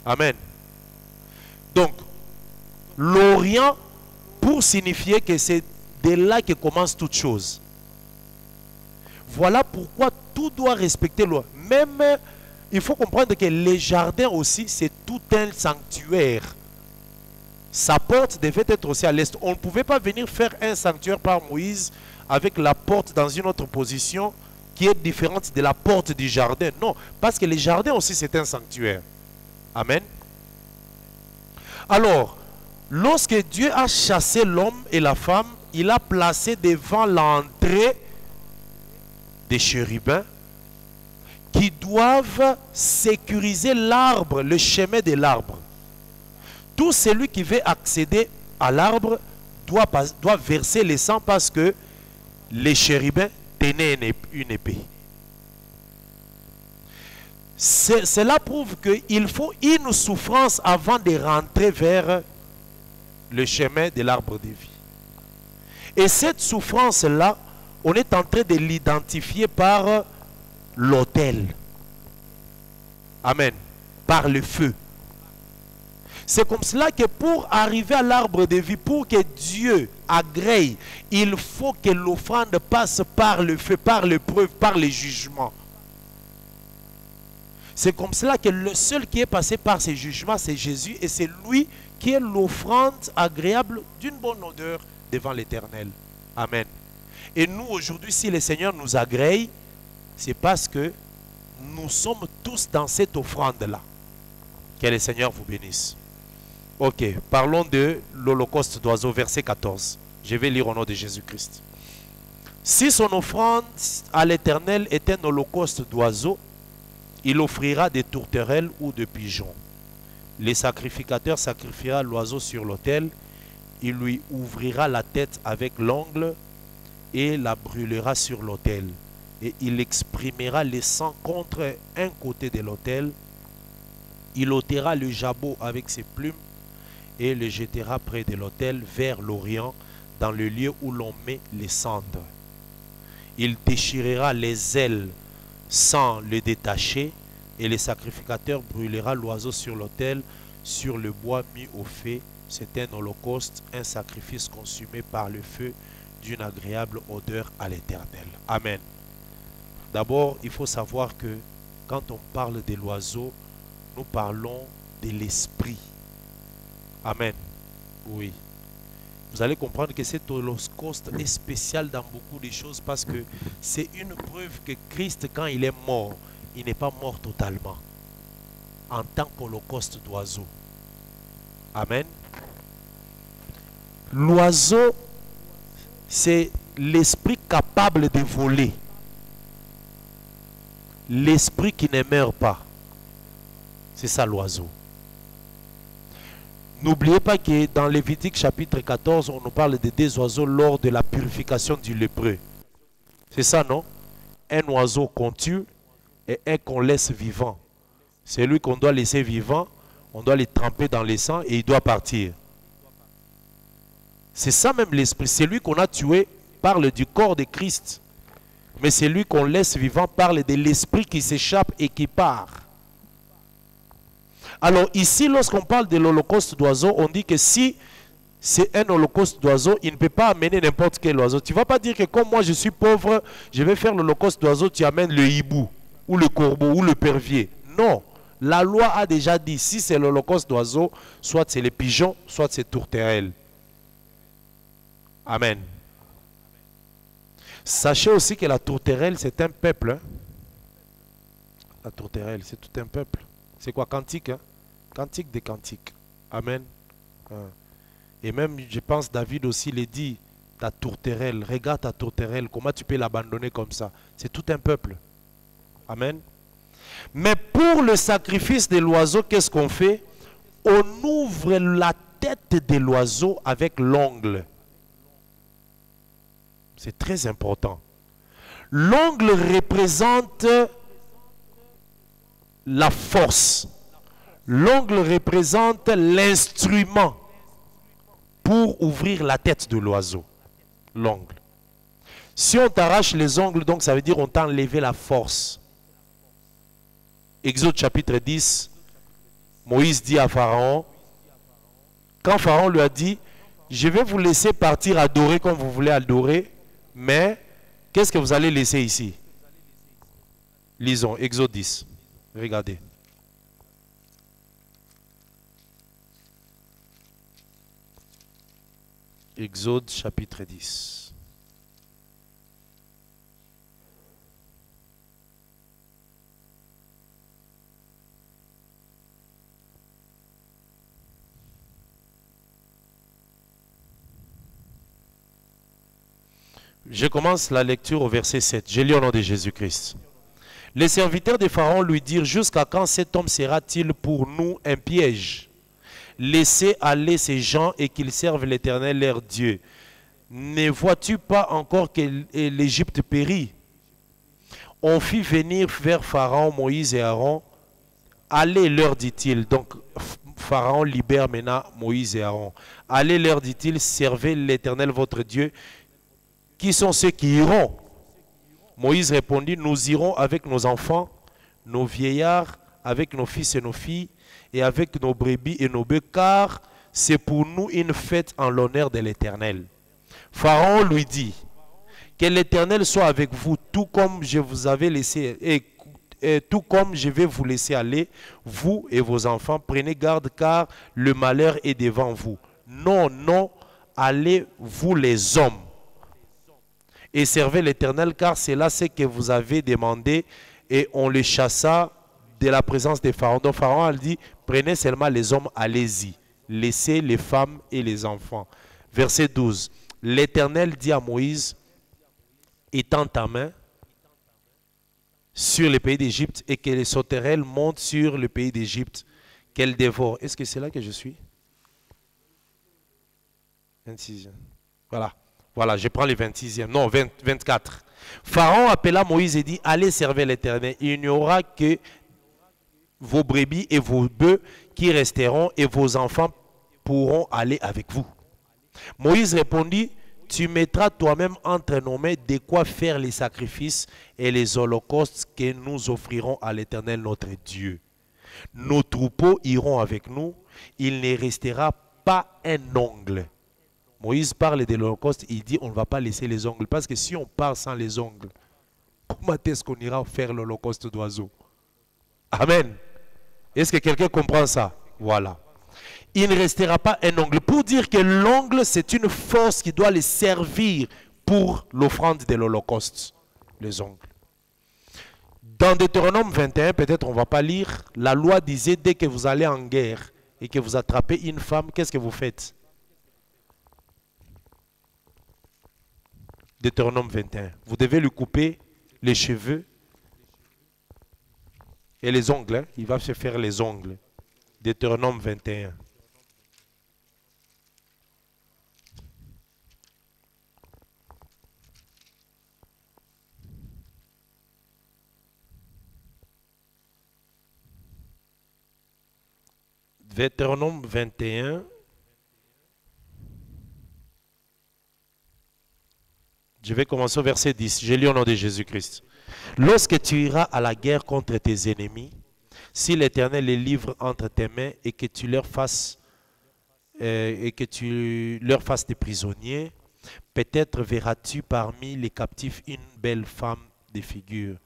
Speaker 1: Amen. Donc, l'Orient, pour signifier que c'est de là que commence toute chose. Voilà pourquoi tout doit respecter l'eau. Même, il faut comprendre que les jardins aussi, c'est tout un sanctuaire. Sa porte devait être aussi à l'est. On ne pouvait pas venir faire un sanctuaire par Moïse avec la porte dans une autre position qui est différente de la porte du jardin. Non, parce que les jardins aussi, c'est un sanctuaire. Amen. Alors, lorsque Dieu a chassé l'homme et la femme, il a placé devant l'entrée des chérubins qui doivent sécuriser l'arbre, le chemin de l'arbre. Tout celui qui veut accéder à l'arbre doit verser le sang parce que les chérubins tenaient une épée. Cela prouve qu'il faut une souffrance avant de rentrer vers le chemin de l'arbre de vie. Et cette souffrance-là, on est en train de l'identifier par l'autel. Amen. Par le feu. C'est comme cela que pour arriver à l'arbre de vie, pour que Dieu agrée, il faut que l'offrande passe par le feu, par l'épreuve, par les jugements. C'est comme cela que le seul qui est passé par ces jugements, c'est Jésus. Et c'est lui qui est l'offrande agréable d'une bonne odeur devant l'Éternel. Amen. Et nous, aujourd'hui, si le Seigneur nous agrée, c'est parce que nous sommes tous dans cette offrande-là. Que le Seigneur vous bénisse. Ok, parlons de l'holocauste d'oiseaux, verset 14. Je vais lire au nom de Jésus-Christ. Si son offrande à l'Éternel est un holocauste d'oiseaux, il offrira des tourterelles ou de pigeons. Les sacrificateurs sacrifiera l'oiseau sur l'autel. Il lui ouvrira la tête avec l'ongle et la brûlera sur l'autel. Et il exprimera le sang contre un côté de l'autel. Il ôtera le jabot avec ses plumes et le jettera près de l'autel vers l'Orient, dans le lieu où l'on met les cendres. Il déchirera les ailes sans le détacher, et le sacrificateur brûlera l'oiseau sur l'autel, sur le bois mis au feu. C'est un holocauste, un sacrifice consumé par le feu, d'une agréable odeur à l'Éternel. Amen. D'abord, il faut savoir que quand on parle de l'oiseau, nous parlons de l'esprit. Amen. Oui. Vous allez comprendre que cet holocauste est spécial dans beaucoup de choses parce que c'est une preuve que Christ, quand il est mort, il n'est pas mort totalement en tant qu'holocauste d'oiseau. Amen. L'oiseau, c'est l'esprit capable de voler. L'esprit qui ne meurt pas. C'est ça l'oiseau. N'oubliez pas que dans Lévitique chapitre 14, on nous parle de deux oiseaux lors de la purification du lépreux. C'est ça, non? Un oiseau qu'on tue et un qu'on laisse vivant. Celui qu'on doit laisser vivant, on doit le tremper dans le sang et il doit partir. C'est ça même l'esprit. Celui qu'on a tué parle du corps de Christ. Mais celui qu'on laisse vivant parle de l'esprit qui s'échappe et qui part. Alors ici, lorsqu'on parle de l'holocauste d'oiseau, on dit que si c'est un holocauste d'oiseau, il ne peut pas amener n'importe quel oiseau. Tu ne vas pas dire que comme moi je suis pauvre, je vais faire l'holocauste d'oiseau, tu amènes le hibou, ou le corbeau, ou le pervier. Non, la loi a déjà dit, si c'est l'holocauste d'oiseau, soit c'est les pigeons, soit c'est tourterelles. Amen. Sachez aussi que la tourterelle, c'est un peuple. Hein? La tourterelle, c'est tout un peuple. C'est quoi, cantique, hein? Cantique des cantiques. Amen. Et même, je pense, David aussi l'a dit, ta tourterelle, regarde ta tourterelle, comment tu peux l'abandonner comme ça? C'est tout un peuple. Amen. Mais pour le sacrifice de l'oiseau, qu'est-ce qu'on fait? On ouvre la tête de l'oiseau avec l'ongle. C'est très important. L'ongle représente la force. L'ongle représente l'instrument pour ouvrir la tête de l'oiseau. L'ongle. Si on t'arrache les ongles, donc ça veut dire on t'a enlevé la force. Exode chapitre 10, Moïse dit à Pharaon, quand Pharaon lui a dit, je vais vous laisser partir adorer comme vous voulez adorer, mais qu'est-ce que vous allez laisser ici? Lisons, Exode 10. Regardez. Exode chapitre 10. Je commence la lecture au verset 7. Je lis au nom de Jésus-Christ. Les serviteurs de Pharaon lui dirent: jusqu'à quand cet homme sera-t-il pour nous un piège? Laissez aller ces gens et qu'ils servent l'Éternel leur Dieu. Ne vois-tu pas encore que l'Égypte périt? On fit venir vers Pharaon Moïse et Aaron. Allez, leur dit-il. Donc Pharaon libère maintenant Moïse et Aaron. Allez, leur dit-il, servez l'Éternel votre Dieu. Qui sont ceux qui iront? Moïse répondit: nous irons avec nos enfants, nos vieillards, avec nos fils et nos filles, et avec nos brebis et nos bœufs, car c'est pour nous une fête en l'honneur de l'Éternel. Pharaon lui dit: que l'Éternel soit avec vous, tout comme je vous avais laissé, et tout comme je vais vous laisser aller, vous et vos enfants. Prenez garde, car le malheur est devant vous. Non, non, allez, vous les hommes, et servez l'Éternel, car c'est là ce que vous avez demandé. Et on les chassa de la présence des Pharaons. Donc Pharaon a dit: prenez seulement les hommes, allez-y. Laissez les femmes et les enfants. Verset 12. L'Éternel dit à Moïse: étends ta main sur le pays d'Égypte et que les sauterelles montent sur le pays d'Égypte, qu'elles dévorent. Est-ce que c'est là que je suis? 26e. Voilà. Voilà, je prends les 26e. Non, 24. Pharaon appela Moïse et dit: allez servir l'Éternel. Il n'y aura que vos brebis et vos bœufs qui resteront, et vos enfants pourront aller avec vous. Moïse répondit: tu mettras toi-même entre nos mains de quoi faire les sacrifices et les holocaustes que nous offrirons à l'Éternel notre Dieu. Nos troupeaux iront avec nous, il ne restera pas un ongle. Moïse parle de l'Holocauste, il dit: on ne va pas laisser les ongles, parce que si on part sans les ongles, comment est-ce qu'on ira faire l'Holocauste d'oiseaux? Amen. Est-ce que quelqu'un comprend ça? Voilà. Il ne restera pas un ongle. Pour dire que l'ongle, c'est une force qui doit les servir pour l'offrande de l'Holocauste. Les ongles. Dans Deutéronome 21, peut-être on ne va pas lire, la loi disait: dès que vous allez en guerre et que vous attrapez une femme, qu'est-ce que vous faites? Deutéronome 21. Vous devez lui couper les cheveux et les ongles. Hein? Il va se faire les ongles. Deutéronome 21. Deutéronome 21. Je vais commencer au verset 10. Je lis au nom de Jésus-Christ. Lorsque tu iras à la guerre contre tes ennemis, si l'Éternel les livre entre tes mains et que tu leur fasses des prisonniers, peut-être verras-tu parmi les captifs une belle femme de figure,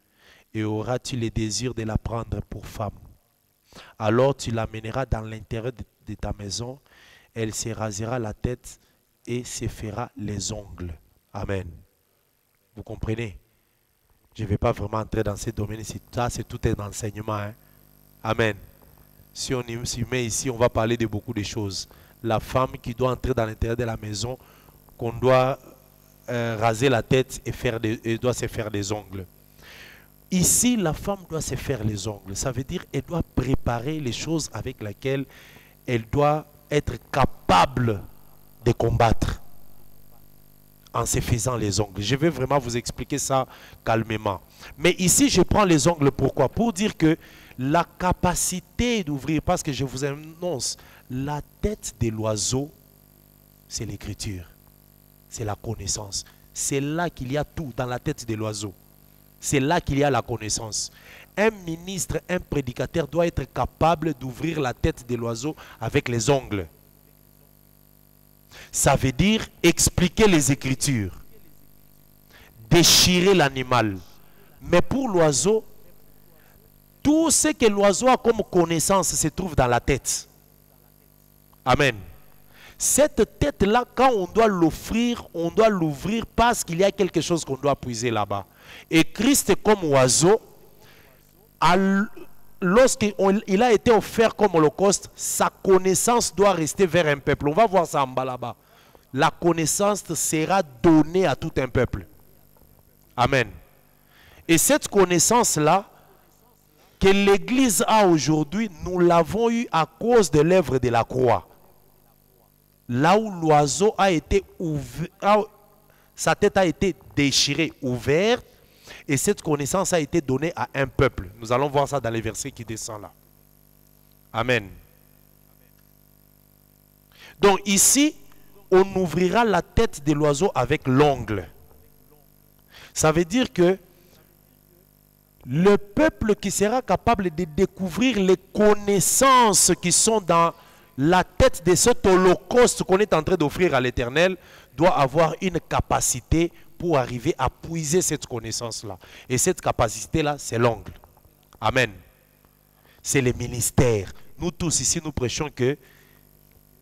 Speaker 1: et auras-tu le désir de la prendre pour femme. Alors tu l'amèneras dans l'intérieur de ta maison, elle se rasera la tête et se fera les ongles. Amen. Vous comprenez? Je ne vais pas vraiment entrer dans ces domaines ici. Ça, c'est tout un enseignement. Hein? Amen. Si on s'y met ici, on va parler de beaucoup de choses. La femme qui doit entrer dans l'intérieur de la maison, qu'on doit raser la tête et doit se faire des ongles. Ici, la femme doit se faire les ongles. Ça veut dire qu'elle doit préparer les choses avec lesquelles elle doit être capable de combattre en se faisant les ongles. Je vais vraiment vous expliquer ça calmement. Mais ici, je prends les ongles, pourquoi? Pour dire que la capacité d'ouvrir, parce que je vous annonce, la tête de l'oiseau, c'est l'écriture, c'est la connaissance. C'est là qu'il y a tout dans la tête de l'oiseau. C'est là qu'il y a la connaissance. Un ministre, un prédicateur doit être capable d'ouvrir la tête de l'oiseau avec les ongles. Ça veut dire expliquer les Écritures, déchirer l'animal. Mais pour l'oiseau, tout ce que l'oiseau a comme connaissance se trouve dans la tête. Amen. Cette tête-là, quand on doit l'offrir, on doit l'ouvrir parce qu'il y a quelque chose qu'on doit puiser là-bas. Et Christ, comme oiseau, lorsqu'il a été offert comme holocauste, sa connaissance doit rester vers un peuple. On va voir ça en bas là-bas. La connaissance sera donnée à tout un peuple. Amen. Et cette connaissance-là, que l'Église a aujourd'hui, nous l'avons eue à cause de l'œuvre de la croix. Là où l'oiseau a été ouvert, sa tête a été déchirée, ouverte, et cette connaissance a été donnée à un peuple. Nous allons voir ça dans les versets qui descendent là. Amen. Donc ici, on ouvrira la tête de l'oiseau avec l'ongle. Ça veut dire que le peuple qui sera capable de découvrir les connaissances qui sont dans la tête de cet holocauste qu'on est en train d'offrir à l'Éternel doit avoir une capacité pour arriver à puiser cette connaissance-là. Et cette capacité-là, c'est l'ongle. Amen. C'est le ministère. Nous tous ici, nous prêchons que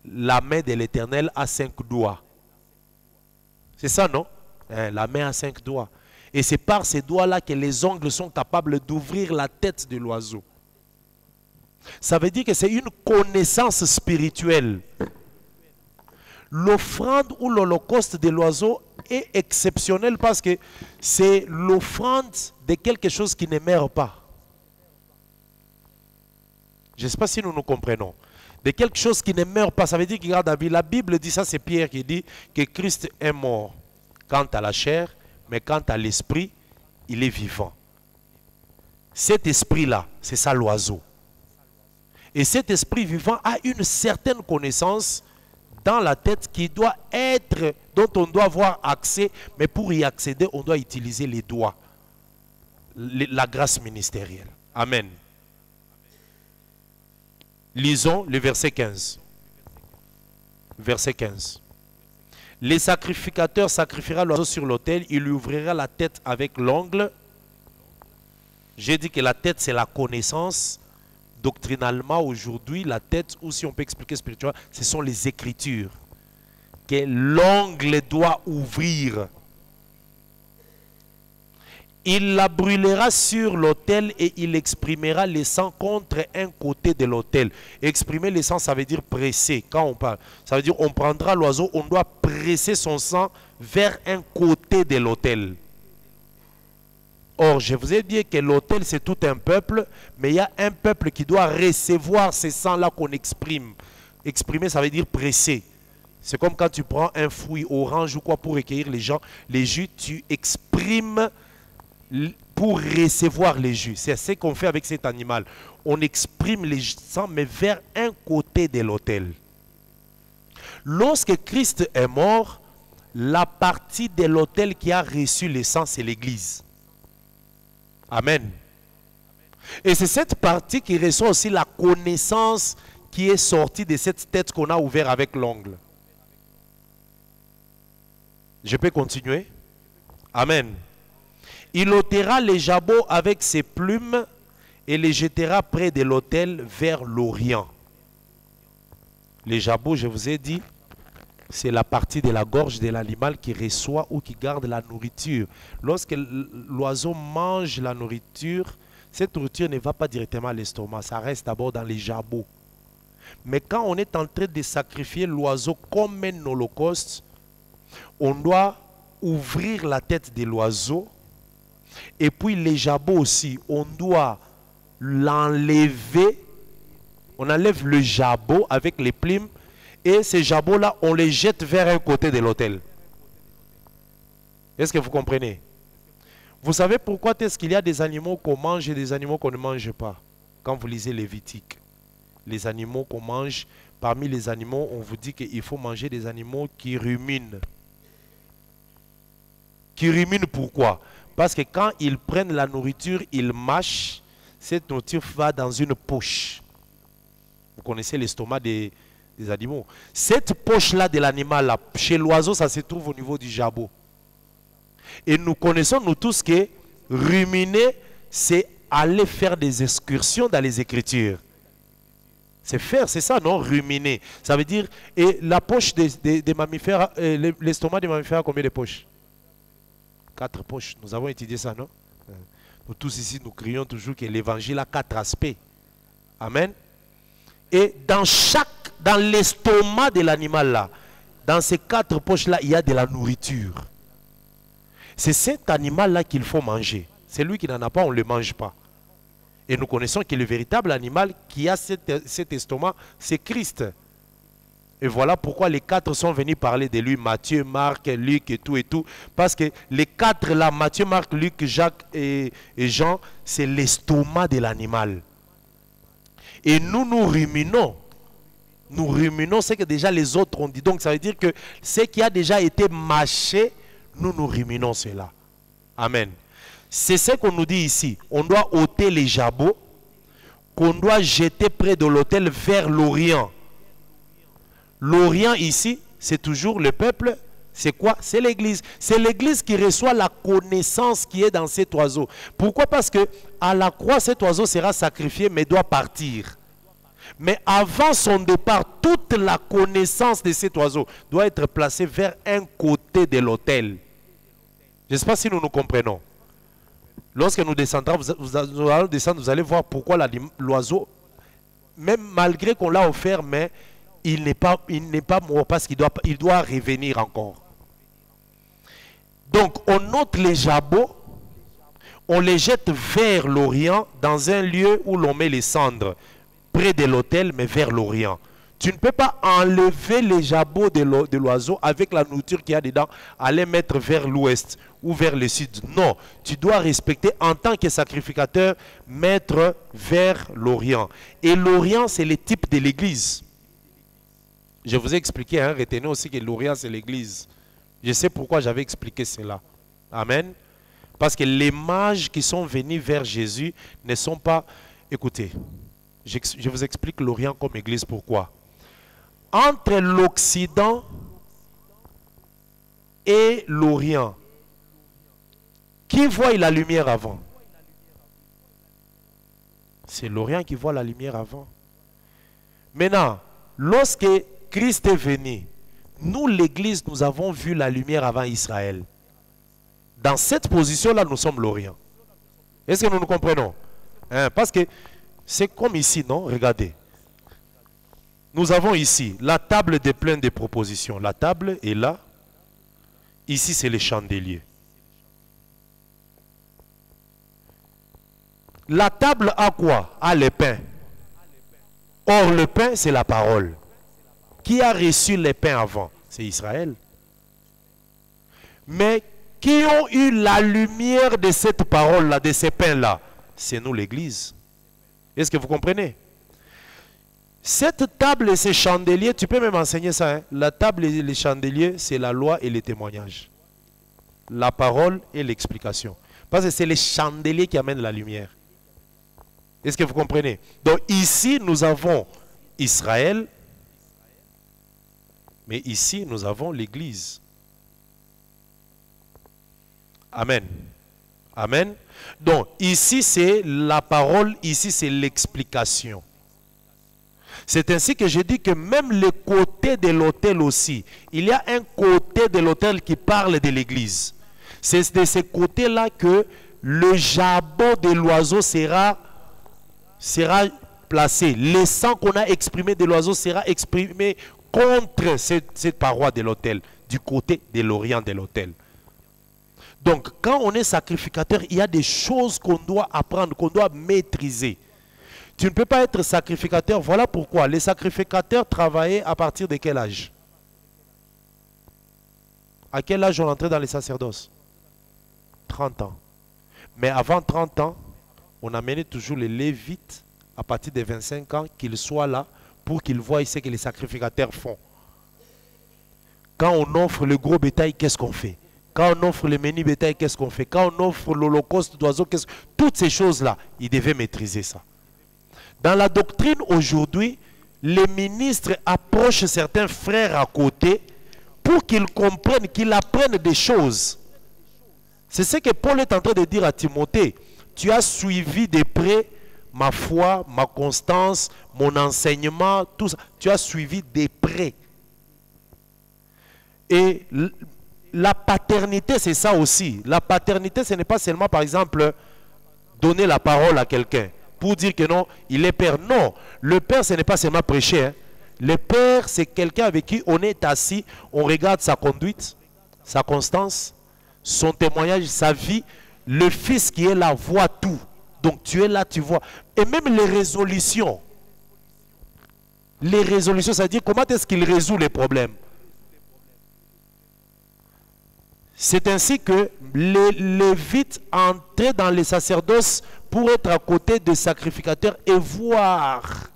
Speaker 1: la main de l'Éternel a 5 doigts. C'est ça, non? La main a 5 doigts. Et c'est par ces doigts-là que les ongles sont capables d'ouvrir la tête de l'oiseau. Ça veut dire que c'est une connaissance spirituelle. L'offrande ou l'holocauste de l'oiseau est exceptionnel parce que c'est l'offrande de quelque chose qui ne meurt pas. Je ne sais pas si nous nous comprenons. De quelque chose qui ne meurt pas, ça veut dire que regarde la Bible dit ça, c'est Pierre qui dit que Christ est mort quant à la chair, mais quant à l'esprit, il est vivant. Cet esprit-là, c'est ça l'oiseau. Et cet esprit vivant a une certaine connaissance dans la tête qui doit être, dont on doit avoir accès, mais pour y accéder, on doit utiliser les doigts. La grâce ministérielle. Amen. Lisons le verset 15. Verset 15. Les sacrificateurs sacrifiera l'oiseau sur l'autel, il lui ouvrira la tête avec l'ongle. J'ai dit que la tête, c'est la connaissance. Doctrinalement, aujourd'hui, la tête, ou si on peut expliquer spirituellement, ce sont les Écritures que l'ongle doit ouvrir. Il la brûlera sur l'autel et il exprimera le sang contre un côté de l'autel. Exprimer le sang, ça veut dire presser. Quand on parle, ça veut dire on prendra l'oiseau, on doit presser son sang vers un côté de l'autel. Or, je vous ai dit que l'autel, c'est tout un peuple, mais il y a un peuple qui doit recevoir ces sangs-là qu'on exprime. Exprimer, ça veut dire presser. C'est comme quand tu prends un fruit orange ou quoi pour recueillir les jus, tu exprimes pour recevoir les jus. C'est ce qu'on fait avec cet animal. On exprime les sangs, mais vers un côté de l'autel. Lorsque Christ est mort, la partie de l'autel qui a reçu le sang, c'est l'Église. Amen. Et c'est cette partie qui reçoit aussi la connaissance qui est sortie de cette tête qu'on a ouverte avec l'ongle. Je peux continuer? Amen. Il ôtera les jabots avec ses plumes et les jettera près de l'autel vers l'Orient. Les jabots, je vous ai dit, c'est la partie de la gorge de l'animal qui reçoit ou qui garde la nourriture. Lorsque l'oiseau mange la nourriture, cette nourriture ne va pas directement à l'estomac, ça reste d'abord dans les jabots. Mais quand on est en train de sacrifier l'oiseau comme un holocauste, on doit ouvrir la tête de l'oiseau. Et puis les jabots aussi, on doit l'enlever. On enlève le jabot avec les plumes. Et ces jabots-là, on les jette vers un côté de l'autel. Est-ce que vous comprenez? Vous savez pourquoi est-ce qu'il y a des animaux qu'on mange et des animaux qu'on ne mange pas? Quand vous lisez Lévitique, les animaux qu'on mange, parmi les animaux, on vous dit qu'il faut manger des animaux qui ruminent. Qui ruminent pourquoi? Parce que quand ils prennent la nourriture, ils mâchent, cette nourriture va dans une poche. Vous connaissez l'estomac des des animaux. Cette poche-là de l'animal, chez l'oiseau, ça se trouve au niveau du jabot. Et nous connaissons, nous tous, que ruminer, c'est aller faire des excursions dans les Écritures. C'est faire, c'est ça, non? Ruminer. Ça veut dire, et la poche des mammifères, l'estomac des mammifères a combien de poches? 4 poches. Nous avons étudié ça, non? Nous tous ici, nous crions toujours que l'évangile a 4 aspects. Amen. Et dans l'estomac de l'animal là, dans ces 4 poches là, il y a de la nourriture. C'est cet animal là qu'il faut manger. Celui qui n'en a pas, on ne le mange pas. Et nous connaissons que le véritable animal qui a cet estomac, c'est Christ. Et voilà pourquoi les 4 sont venus parler de lui, Matthieu, Marc, Luc et tout. Parce que les 4 là, Matthieu, Marc, Luc, Jacques et Jean, c'est l'estomac de l'animal. Et nous ruminons. Nous ruminons ce que déjà les autres ont dit. Donc ça veut dire que ce qui a déjà été mâché, nous ruminons cela. Amen. C'est ce qu'on nous dit ici. On doit ôter les jabots, qu'on doit jeter près de l'autel vers l'Orient. L'Orient ici, c'est toujours le peuple. C'est quoi? C'est l'Église. C'est l'Église qui reçoit la connaissance qui est dans cet oiseau. Pourquoi? Parce que à la croix, cet oiseau sera sacrifié, mais doit partir. Mais avant son départ, toute la connaissance de cet oiseau doit être placée vers un côté de l'autel. Je ne sais pas si nous nous comprenons. Lorsque nous descendrons, nous allons descendre, vous allez voir pourquoi l'oiseau, même malgré qu'on l'a offert, mais il n'est pas mort parce qu'il doit revenir encore. Donc on ôte les jabots, on les jette vers l'Orient, dans un lieu où l'on met les cendres, près de l'autel, mais vers l'Orient. Tu ne peux pas enlever les jabots de l'oiseau avec la nourriture qu'il y a dedans, aller mettre vers l'ouest ou vers le sud. Non, tu dois respecter en tant que sacrificateur, mettre vers l'Orient. Et l'Orient, c'est le type de l'Église. Je vous ai expliqué, hein, retenez aussi que l'Orient, c'est l'Église. Je sais pourquoi j'avais expliqué cela. Amen. Parce que les mages qui sont venus vers Jésus ne sont pas... Écoutez, je vous explique l'Orient comme Église. Pourquoi? Entre l'Occident et l'Orient, qui voit la lumière avant? C'est l'Orient qui voit la lumière avant. Maintenant, lorsque Christ est venu, nous, l'Église, nous avons vu la lumière avant Israël. Dans cette position-là, nous sommes l'Orient. Est-ce que nous nous comprenons? Hein? Parce que c'est comme ici, non? Regardez. Nous avons ici la table des pleines de propositions. La table est là. Ici, c'est les chandeliers. La table a quoi? A les pains. Or, le pain, c'est la parole. Qui a reçu les pains avant? C'est Israël. Mais qui ont eu la lumière de cette parole-là, de ces pains-là? C'est nous, l'Église. Est-ce que vous comprenez? Cette table et ces chandeliers, tu peux même enseigner ça. Hein? La table et les chandeliers, c'est la loi et les témoignages. La parole et l'explication. Parce que c'est les chandeliers qui amènent la lumière. Est-ce que vous comprenez? Donc ici, nous avons Israël. Mais ici, nous avons l'Église. Amen. Amen. Donc ici, c'est la parole. Ici, c'est l'explication. C'est ainsi que je dis que même le côté de l'autel aussi, il y a un côté de l'autel qui parle de l'Église. C'est de ce côté-là que le jabot de l'oiseau sera placé. Le sang qu'on a exprimé de l'oiseau sera exprimé contre cette paroi de l'autel, du côté de l'orient de l'autel. Donc, quand on est sacrificateur, il y a des choses qu'on doit apprendre, qu'on doit maîtriser. Tu ne peux pas être sacrificateur. Voilà pourquoi les sacrificateurs travaillaient à partir de quel âge? À quel âge on entrait dans les sacerdoces? 30 ans. Mais avant 30 ans, on amenait toujours les Lévites à partir de 25 ans, qu'ils soient là pour qu'ils voient ce que les sacrificateurs font. Quand on offre le gros bétail, qu'est-ce qu'on fait? Quand on offre le menu bétail, qu'est-ce qu'on fait? Quand on offre l'holocauste d'oiseaux, toutes ces choses-là, ils devaient maîtriser ça. Dans la doctrine aujourd'hui, les ministres approchent certains frères à côté pour qu'ils comprennent, qu'ils apprennent des choses. C'est ce que Paul est en train de dire à Timothée. Tu as suivi de près ma foi, ma constance, mon enseignement, tout ça. Tu as suivi de près. Et la paternité, c'est ça aussi. La paternité, ce n'est pas seulement, par exemple, donner la parole à quelqu'un pour dire que non, il est père. Non, le père, ce n'est pas seulement prêcher. Hein. Le père, c'est quelqu'un avec qui on est assis, on regarde sa conduite, sa constance, son témoignage, sa vie. Le fils qui est là voit tout. Donc tu es là, tu vois. Et même les résolutions. Les résolutions, c'est-à-dire comment est-ce qu'il résout les problèmes. C'est ainsi que les Lévites entraient dans les sacerdoces pour être à côté des sacrificateurs et voir.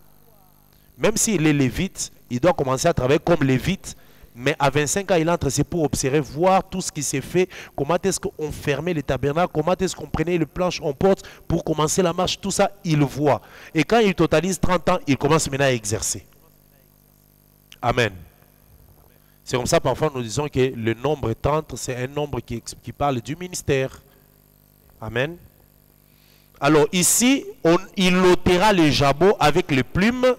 Speaker 1: Même s'il est lévite, il doit commencer à travailler comme lévite, mais à 25 ans, il entre, c'est pour observer, voir tout ce qui s'est fait, comment est-ce qu'on fermait les tabernacles, comment est-ce qu'on prenait les planches en porte pour commencer la marche, tout ça, il voit. Et quand il totalise 30 ans, il commence maintenant à exercer. Amen. C'est comme ça, parfois, nous disons que le nombre 30, c'est un nombre qui parle du ministère. Amen. Alors ici, il ôtera les jabots avec les plumes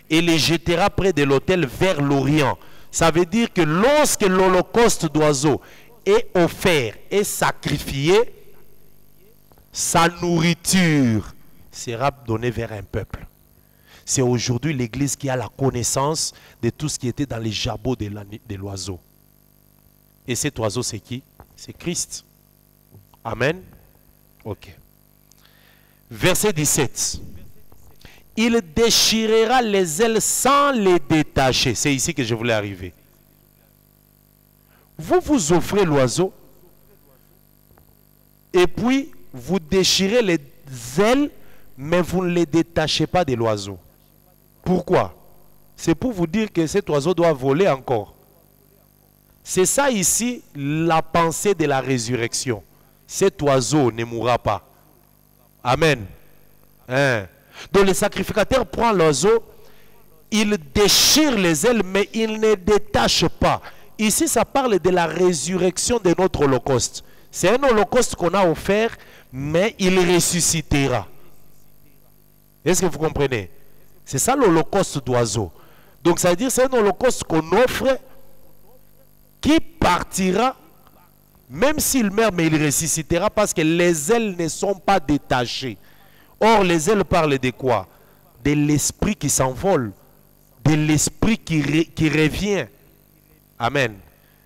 Speaker 1: et les jettera près de l'autel vers l'Orient. Ça veut dire que lorsque l'holocauste d'oiseaux est offert et sacrifié, sa nourriture sera donnée vers un peuple. C'est aujourd'hui l'Église qui a la connaissance de tout ce qui était dans les jabots de l'oiseau. Et cet oiseau, c'est qui? C'est Christ. Amen. Ok. Verset 17. Il déchirera les ailes sans les détacher. C'est ici que je voulais arriver. Vous vous offrez l'oiseau et puis vous déchirez les ailes, mais vous ne les détachez pas de l'oiseau. Pourquoi? C'est pour vous dire que cet oiseau doit voler encore. C'est ça ici la pensée de la résurrection. Cet oiseau ne mourra pas. Amen. Hein? Donc le sacrificateur prend l'oiseau, il déchire les ailes, mais il ne détache pas. Ici, ça parle de la résurrection de notre holocauste. C'est un holocauste qu'on a offert, mais il ressuscitera. Est-ce que vous comprenez? C'est ça l'holocauste d'oiseau. Donc ça veut dire que c'est un holocauste qu'on offre qui partira, même s'il meurt, mais il ressuscitera parce que les ailes ne sont pas détachées. Or, les ailes parlent de quoi? De l'esprit qui s'envole, de l'esprit qui revient. Amen.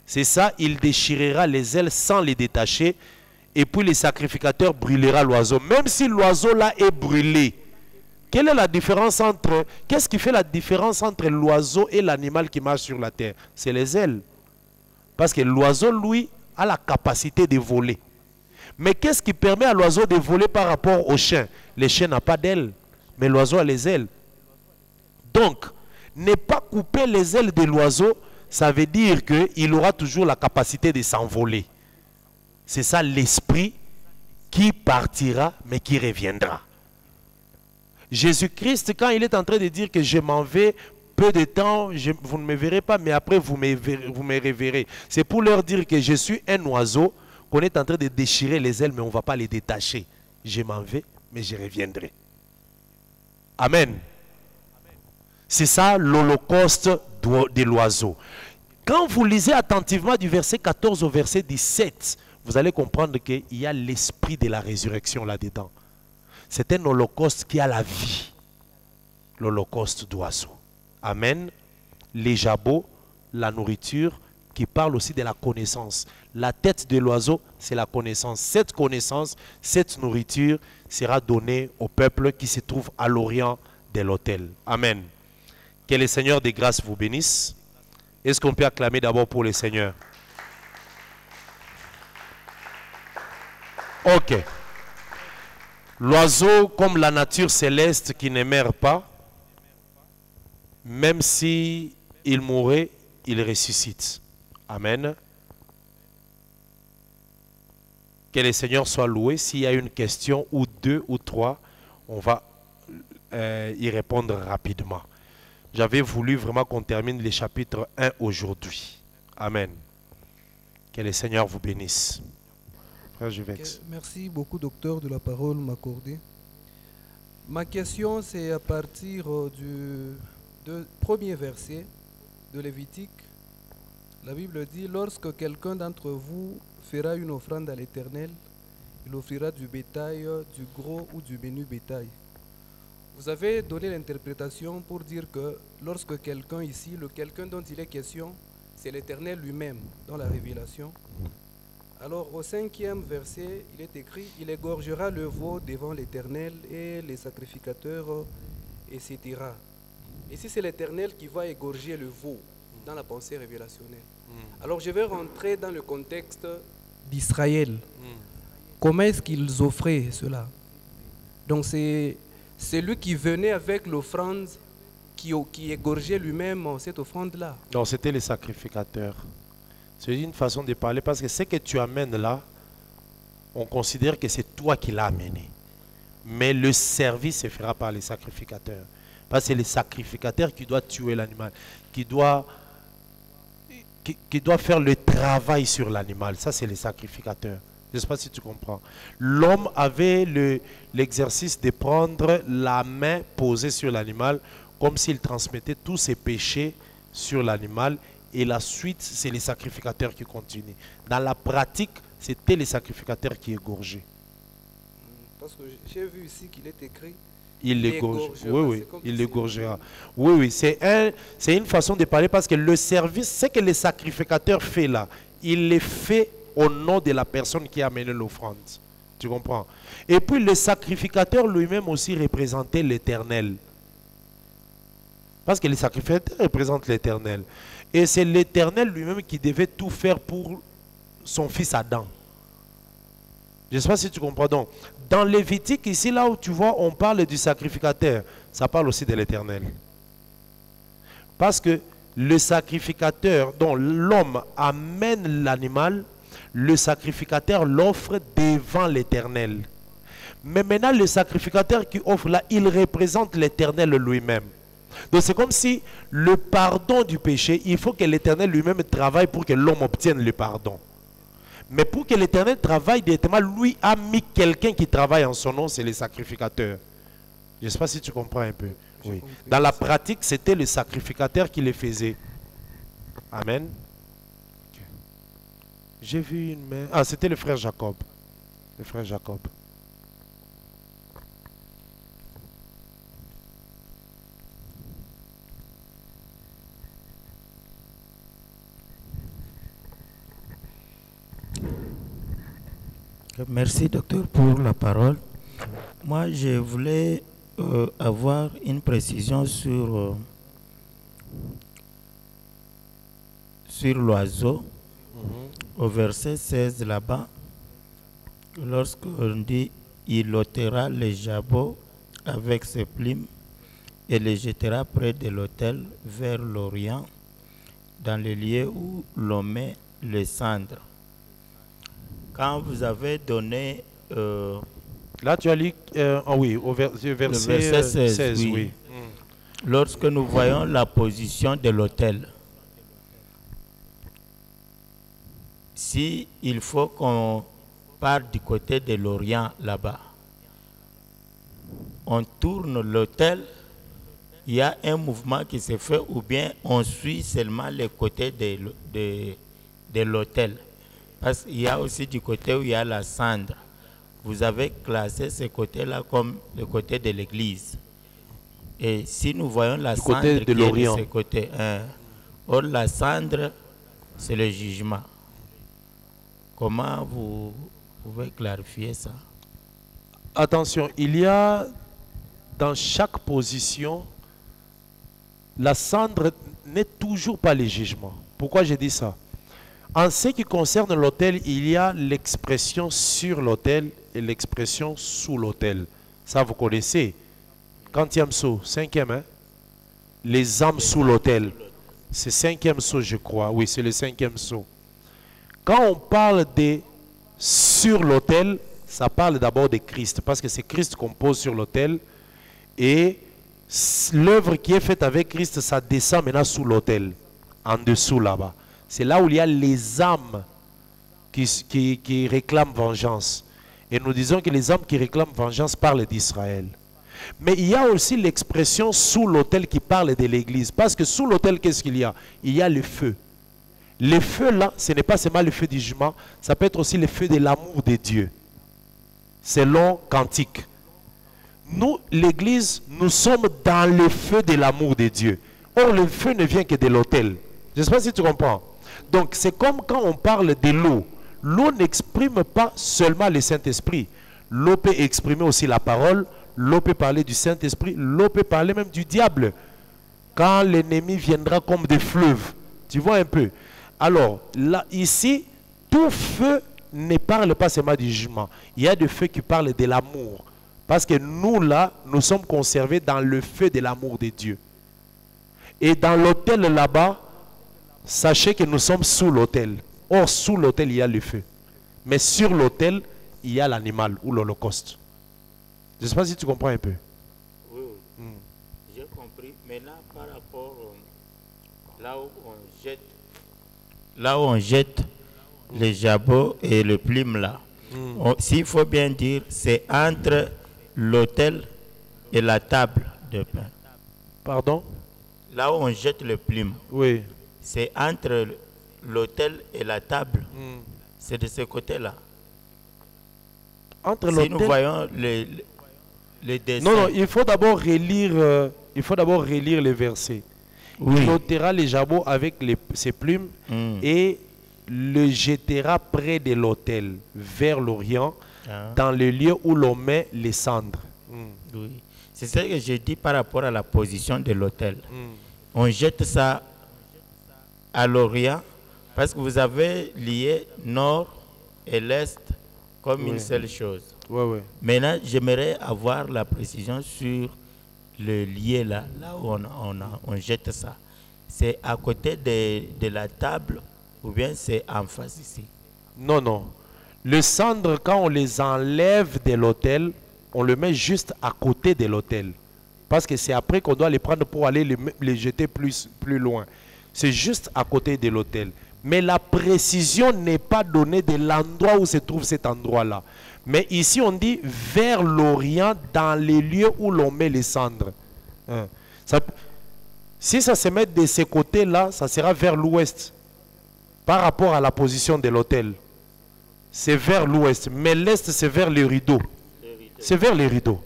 Speaker 1: C'est ça, il déchirera les ailes sans les détacher, et puis le sacrificateur brûlera l'oiseau. Même si l'oiseau là est brûlé, quelle est la différence entre... Qu'est-ce qui fait la différence entre l'oiseau et l'animal qui marche sur la terre? C'est les ailes. Parce que l'oiseau, lui, a la capacité de voler. Mais qu'est-ce qui permet à l'oiseau de voler par rapport au chien? Le chien n'a pas d'ailes, mais l'oiseau a les ailes. Donc, ne pas couper les ailes de l'oiseau, ça veut dire qu'il aura toujours la capacité de s'envoler. C'est ça l'esprit qui partira, mais qui reviendra. Jésus-Christ, quand il est en train de dire que je m'en vais, peu de temps, vous ne me verrez pas, mais après vous me reverrez. C'est pour leur dire que je suis un oiseau, qu'on est en train de déchirer les ailes, mais on ne va pas les détacher. Je m'en vais, mais je reviendrai. Amen. C'est ça l'holocauste de l'oiseau. Quand vous lisez attentivement du verset 14 au verset 17, vous allez comprendre qu'il y a l'esprit de la résurrection là-dedans. C'est un holocauste qui a la vie. L'holocauste d'oiseau. Amen. Les jabots, la nourriture, qui parle aussi de la connaissance. La tête de l'oiseau, c'est la connaissance. Cette connaissance, cette nourriture sera donnée au peuple qui se trouve à l'orient de l'autel. Amen. Que le Seigneur des grâces vous bénisse. Est-ce qu'on peut acclamer d'abord pour le Seigneur? Ok. L'oiseau, comme la nature céleste qui ne meurt pas, même si il mourait, il ressuscite. Amen. Que le Seigneur soit loué. S'il y a une question ou deux ou trois, on va y répondre rapidement. j'avais voulu vraiment qu'on termine les chapitres 1 aujourd'hui. Amen. Que le Seigneur vous bénisse. Frère Juvex.
Speaker 2: Merci beaucoup, docteur, de la parole m'accorder. Ma question, c'est à partir du premier verset de Lévitique. La Bible dit, lorsque quelqu'un d'entre vous fera une offrande à l'Éternel, il offrira du bétail, du gros ou du menu bétail. Vous avez donné l'interprétation pour dire que lorsque quelqu'un ici, le quelqu'un dont il est question, c'est l'Éternel lui-même dans la Révélation. Alors au 5e verset, il est écrit, il égorgera le veau devant l'Éternel et les sacrificateurs, etc. Et si c'est l'Éternel qui va égorger le veau dans la pensée révélationnelle. Alors je vais rentrer dans le contexte d'Israël. Comment est-ce qu'ils offraient cela? Donc c'est lui qui venait avec l'offrande qui égorgeait lui-même cette offrande-là.
Speaker 1: Non, c'était les sacrificateurs. C'est une façon de parler parce que ce que tu amènes là, on considère que c'est toi qui l'as amené. Mais le service se fera par les sacrificateurs. Parce que c'est les sacrificateurs qui doivent tuer l'animal, qui doivent faire le travail sur l'animal. Ça, c'est les sacrificateurs. Je ne sais pas si tu comprends. L'homme avait l'exercice de prendre la main posée sur l'animal comme s'il transmettait tous ses péchés sur l'animal. Et la suite, c'est les sacrificateurs qui continuent. Dans la pratique, c'était les sacrificateurs qui égorgeaient.
Speaker 2: Parce que j'ai vu ici qu'il est écrit.
Speaker 1: Il l'égorge. Oui, il l'égorgera. Oui, c'est une façon de parler parce que le service, ce que le sacrificateur fait là, il le fait au nom de la personne qui a amené l'offrande. Tu comprends? Et puis le sacrificateur lui-même aussi représentait l'Éternel. Parce que le sacrificateur représente l'Éternel. Et c'est l'Éternel lui-même qui devait tout faire pour son fils Adam. Je ne sais pas si tu comprends. Donc, dans Lévitique, ici, là où tu vois, on parle du sacrificateur. Ça parle aussi de l'Éternel. Parce que le sacrificateur, dont l'homme amène l'animal, le sacrificateur l'offre devant l'Éternel. Mais maintenant, le sacrificateur qui offre là, il représente l'Éternel lui-même. Donc c'est comme si le pardon du péché, il faut que l'Éternel lui-même travaille pour que l'homme obtienne le pardon. Mais pour que l'Éternel travaille directement, lui a mis quelqu'un qui travaille en son nom, c'est le sacrificateur. Je ne sais pas si tu comprends un peu. Oui. Dans la pratique, c'était le sacrificateur qui le faisait. Amen. Okay. J'ai vu une main. Ah, c'était le frère Jacob. Le frère Jacob.
Speaker 3: Merci, docteur, pour la parole. Moi, je voulais avoir une précision sur l'oiseau. Au verset 16 là-bas, lorsqu'on dit « Il ôtera les jabots avec ses plumes et les jettera près de l'autel vers l'Orient, dans le lieu où l'on met les cendres. » Quand vous avez donné...
Speaker 1: là, tu as lu... oui, au verset 16, oui.
Speaker 3: Lorsque nous voyons la position de l'autel, si il faut qu'on parte du côté de l'Orient là-bas, on tourne l'autel, il y a un mouvement qui se fait ou bien on suit seulement le côté de l'autel. Parce qu'il y a aussi du côté où il y a la cendre. Vous avez classé ce côté-là comme le côté de l'église. Et si nous voyons la cendre qui est de ce côté, or la cendre, c'est le jugement. Comment vous pouvez clarifier ça?
Speaker 1: Attention, il y a dans chaque position, la cendre n'est toujours pas le jugement. Pourquoi je dis ça? En ce qui concerne l'autel, il y a l'expression sur l'autel et l'expression sous l'autel. Ça, vous connaissez. Quantième saut? 5e, hein? Les âmes sous l'autel. C'est 5e saut, je crois. Oui, c'est le 5e saut. Quand on parle de sur l'autel, ça parle d'abord de Christ. Parce que c'est Christ qu'on pose sur l'autel. Et l'œuvre qui est faite avec Christ, ça descend maintenant sous l'autel, en dessous là-bas. C'est là où il y a les âmes qui réclament vengeance. Et nous disons que les âmes qui réclament vengeance parlent d'Israël. Mais il y a aussi l'expression sous l'autel qui parle de l'Église. Parce que sous l'autel, qu'est-ce qu'il y a? Il y a le feu. Le feu là, ce n'est pas seulement le feu du jugement, ça peut être aussi le feu de l'amour de Dieu. Selon Cantique. Nous, l'Église, nous sommes dans le feu de l'amour de Dieu. Or, le feu ne vient que de l'autel. Je ne sais pas si tu comprends. Donc, c'est comme quand on parle de l'eau. L'eau n'exprime pas seulement le Saint-Esprit. L'eau peut exprimer aussi la parole. L'eau peut parler du Saint-Esprit. L'eau peut parler même du diable. Quand l'ennemi viendra comme des fleuves. Tu vois un peu. Alors, là, ici, tout feu ne parle pas seulement du jugement. Il y a des feux qui parlent de l'amour. Parce que nous, là, nous sommes conservés dans le feu de l'amour de Dieu. Et dans l'autel là-bas, sachez que nous sommes sous l'autel. Or, sous l'autel, il y a le feu. Mais sur l'autel, il y a l'animal ou l'holocauste. Je ne sais pas si tu comprends un peu.
Speaker 3: Oui, oui. J'ai compris. Maintenant, par rapport là où on jette les jabots et le plume là, s'il faut bien dire, c'est entre l'autel et la table de pain.
Speaker 1: Pardon?
Speaker 3: Là où on jette le plume.
Speaker 1: Oui.
Speaker 3: C'est entre l'autel et la table. C'est de ce côté-là.
Speaker 1: Entre
Speaker 3: si nous voyons les dessins.
Speaker 1: Non, il faut d'abord relire, les versets.
Speaker 3: Oui.
Speaker 1: Il ôtera les jabots avec ses plumes et le jettera près de l'autel, vers l'Orient, dans le lieu où l'on met les cendres.
Speaker 3: Oui. C'est ce que je dis par rapport à la position de l'autel. On jette ça à l'Orient parce que vous avez lié nord et l'est comme une seule chose. Maintenant, j'aimerais avoir la précision sur le lié là où on jette ça. C'est à côté de la table ou bien c'est en face ici?
Speaker 1: Non, non. Les cendres, quand on les enlève de l'autel, on le met juste à côté de l'autel. Parce que c'est après qu'on doit les prendre pour aller les jeter plus loin. C'est juste à côté de l'autel. Mais la précision n'est pas donnée de l'endroit où se trouve cet endroit-là. Mais ici, on dit vers l'Orient, dans les lieux où l'on met les cendres. Si ça se met de ces côtés-là, ça sera vers l'ouest. Par rapport à la position de l'autel. C'est vers l'ouest. Mais l'est, c'est vers les rideaux. C'est vers les rideaux.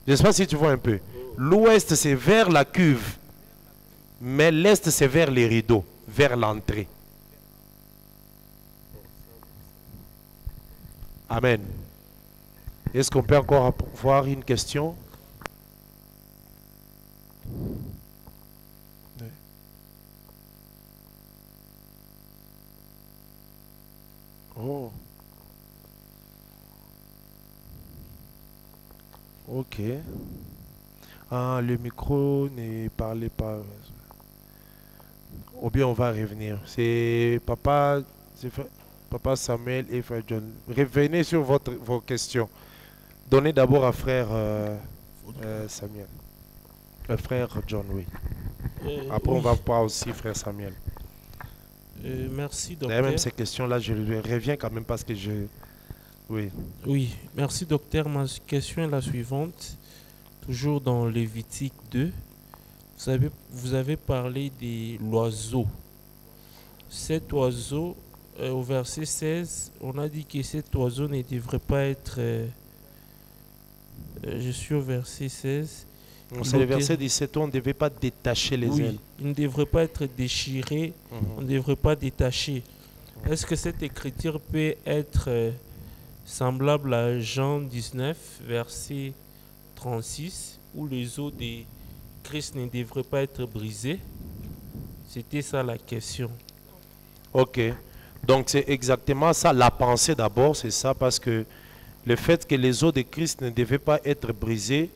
Speaker 1: Je ne sais pas si tu vois un peu. L'ouest, c'est vers la cuve. Mais l'est, c'est vers les rideaux, vers l'entrée. Amen. Est-ce qu'on peut encore avoir une question? Oh. Ok. Ah, le micro ne parlait pas. Ou bien on va revenir. C'est Papa Samuel et Frère John. Revenez sur vos questions. Donnez d'abord à Frère Samuel. Frère John, oui. Après, on va voir aussi Frère Samuel.
Speaker 4: Merci, docteur.
Speaker 1: D'ailleurs, même ces questions-là, je reviens quand même parce que je... Oui.
Speaker 4: Oui, merci, docteur. Ma question est la suivante. Toujours dans Lévitique 2, vous avez parlé de l'oiseau. Cet oiseau, au verset 16, on a dit que cet oiseau ne devrait pas être... je suis au verset 16.
Speaker 1: C'est le verset 17 où on ne devait pas détacher les ailes.
Speaker 4: Il ne devrait pas être déchiré, on ne devrait pas détacher. Est-ce que cette écriture peut être semblable à Jean 19, verset 36, où les os de Christ ne devraient pas être brisés? C'était ça la question.
Speaker 1: Ok. Donc c'est exactement ça. La pensée d'abord, c'est ça, parce que le fait que les os de Christ ne devaient pas être brisés,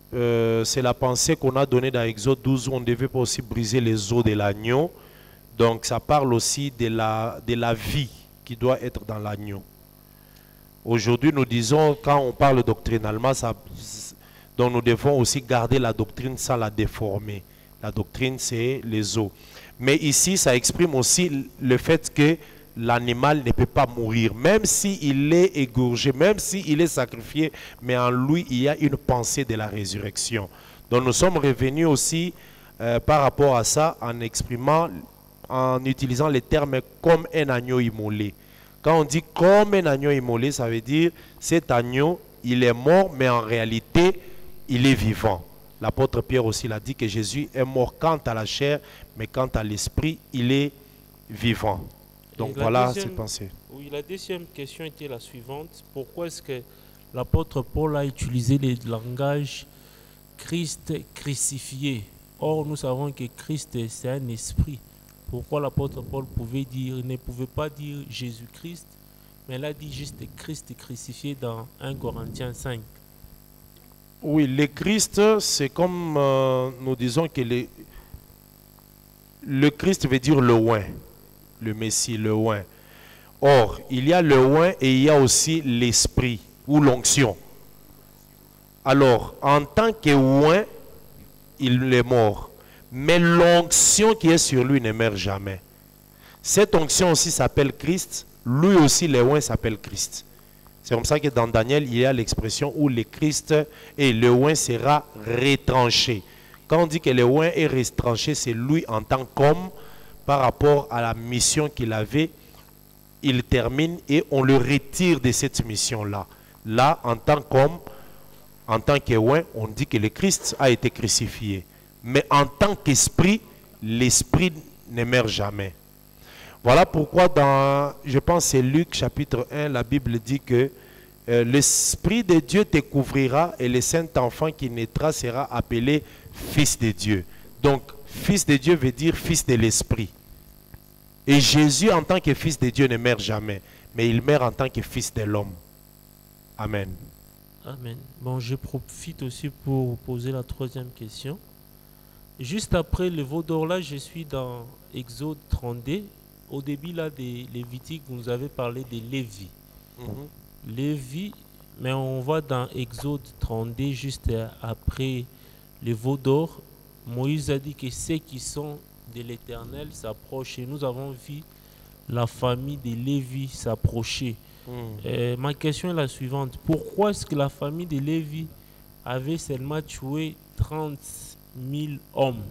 Speaker 1: c'est la pensée qu'on a donnée dans Exode 12 où on ne devait pas aussi briser les os de l'agneau. Donc ça parle aussi de la vie qui doit être dans l'agneau. Aujourd'hui, nous disons, quand on parle doctrinalement, Donc nous devons aussi garder la doctrine sans la déformer. La doctrine, c'est les os. Mais ici, ça exprime aussi le fait que l'animal ne peut pas mourir, même s'il est égorgé, même s'il est sacrifié, mais en lui, il y a une pensée de la résurrection. Donc nous sommes revenus aussi par rapport à ça en exprimant, en utilisant les termes comme un agneau immolé. Quand on dit comme un agneau immolé, ça veut dire cet agneau, il est mort, mais en réalité, il est vivant. L'apôtre Pierre aussi l'a dit que Jésus est mort quant à la chair, mais quant à l'esprit, il est vivant. Donc voilà ses pensées.
Speaker 4: Oui, la deuxième question était la suivante. Pourquoi est-ce que l'apôtre Paul a utilisé le langage Christ crucifié? Or, nous savons que Christ, c'est un esprit. Pourquoi l'apôtre Paul ne pouvait pas dire Jésus-Christ, mais il a dit juste Christ crucifié dans 1 Corinthiens 5?
Speaker 1: Oui, le Christ, c'est comme nous disons que le Christ veut dire le oint. Le Messie, le oint. Or, il y a le oint et il y a aussi l'esprit ou l'onction. Alors, en tant que oint, il est mort. Mais l'onction qui est sur lui ne meurt jamais. Cette onction aussi s'appelle Christ. Lui aussi, le oint s'appelle Christ. C'est comme ça que dans Daniel, il y a l'expression où le Christ et le oint sera retranché. Quand on dit que le oint est retranché, c'est lui en tant qu'homme. Par rapport à la mission qu'il avait, il termine et on le retire de cette mission-là. Là, en tant qu'homme, en tant qu'oint, on dit que le Christ a été crucifié. Mais en tant qu'esprit, l'esprit ne meurt jamais. Voilà pourquoi dans, je pense c'est Luc chapitre 1, la Bible dit que l'Esprit de Dieu te couvrira et le saint enfant qui naîtra sera appelé Fils de Dieu. Donc, Fils de Dieu veut dire Fils de l'Esprit. Et Jésus, en tant que Fils de Dieu, ne meurt jamais, mais il meurt en tant que Fils de l'homme. Amen.
Speaker 4: Amen. Bon, je profite aussi pour vous poser la troisième question. Juste après le veau d'or, là, je suis dans Exode 32. Au début, là, des Lévitiques, vous nous avez parlé de Lévi. Lévi, mais on voit dans Exode 32, juste après le veau d'or, Moïse a dit que ceux qui sont de l'Éternel s'approchent. Et nous avons vu la famille de Lévi s'approcher. Ma question est la suivante. Pourquoi est-ce que la famille de Lévi avait seulement tué 30 000 hommes?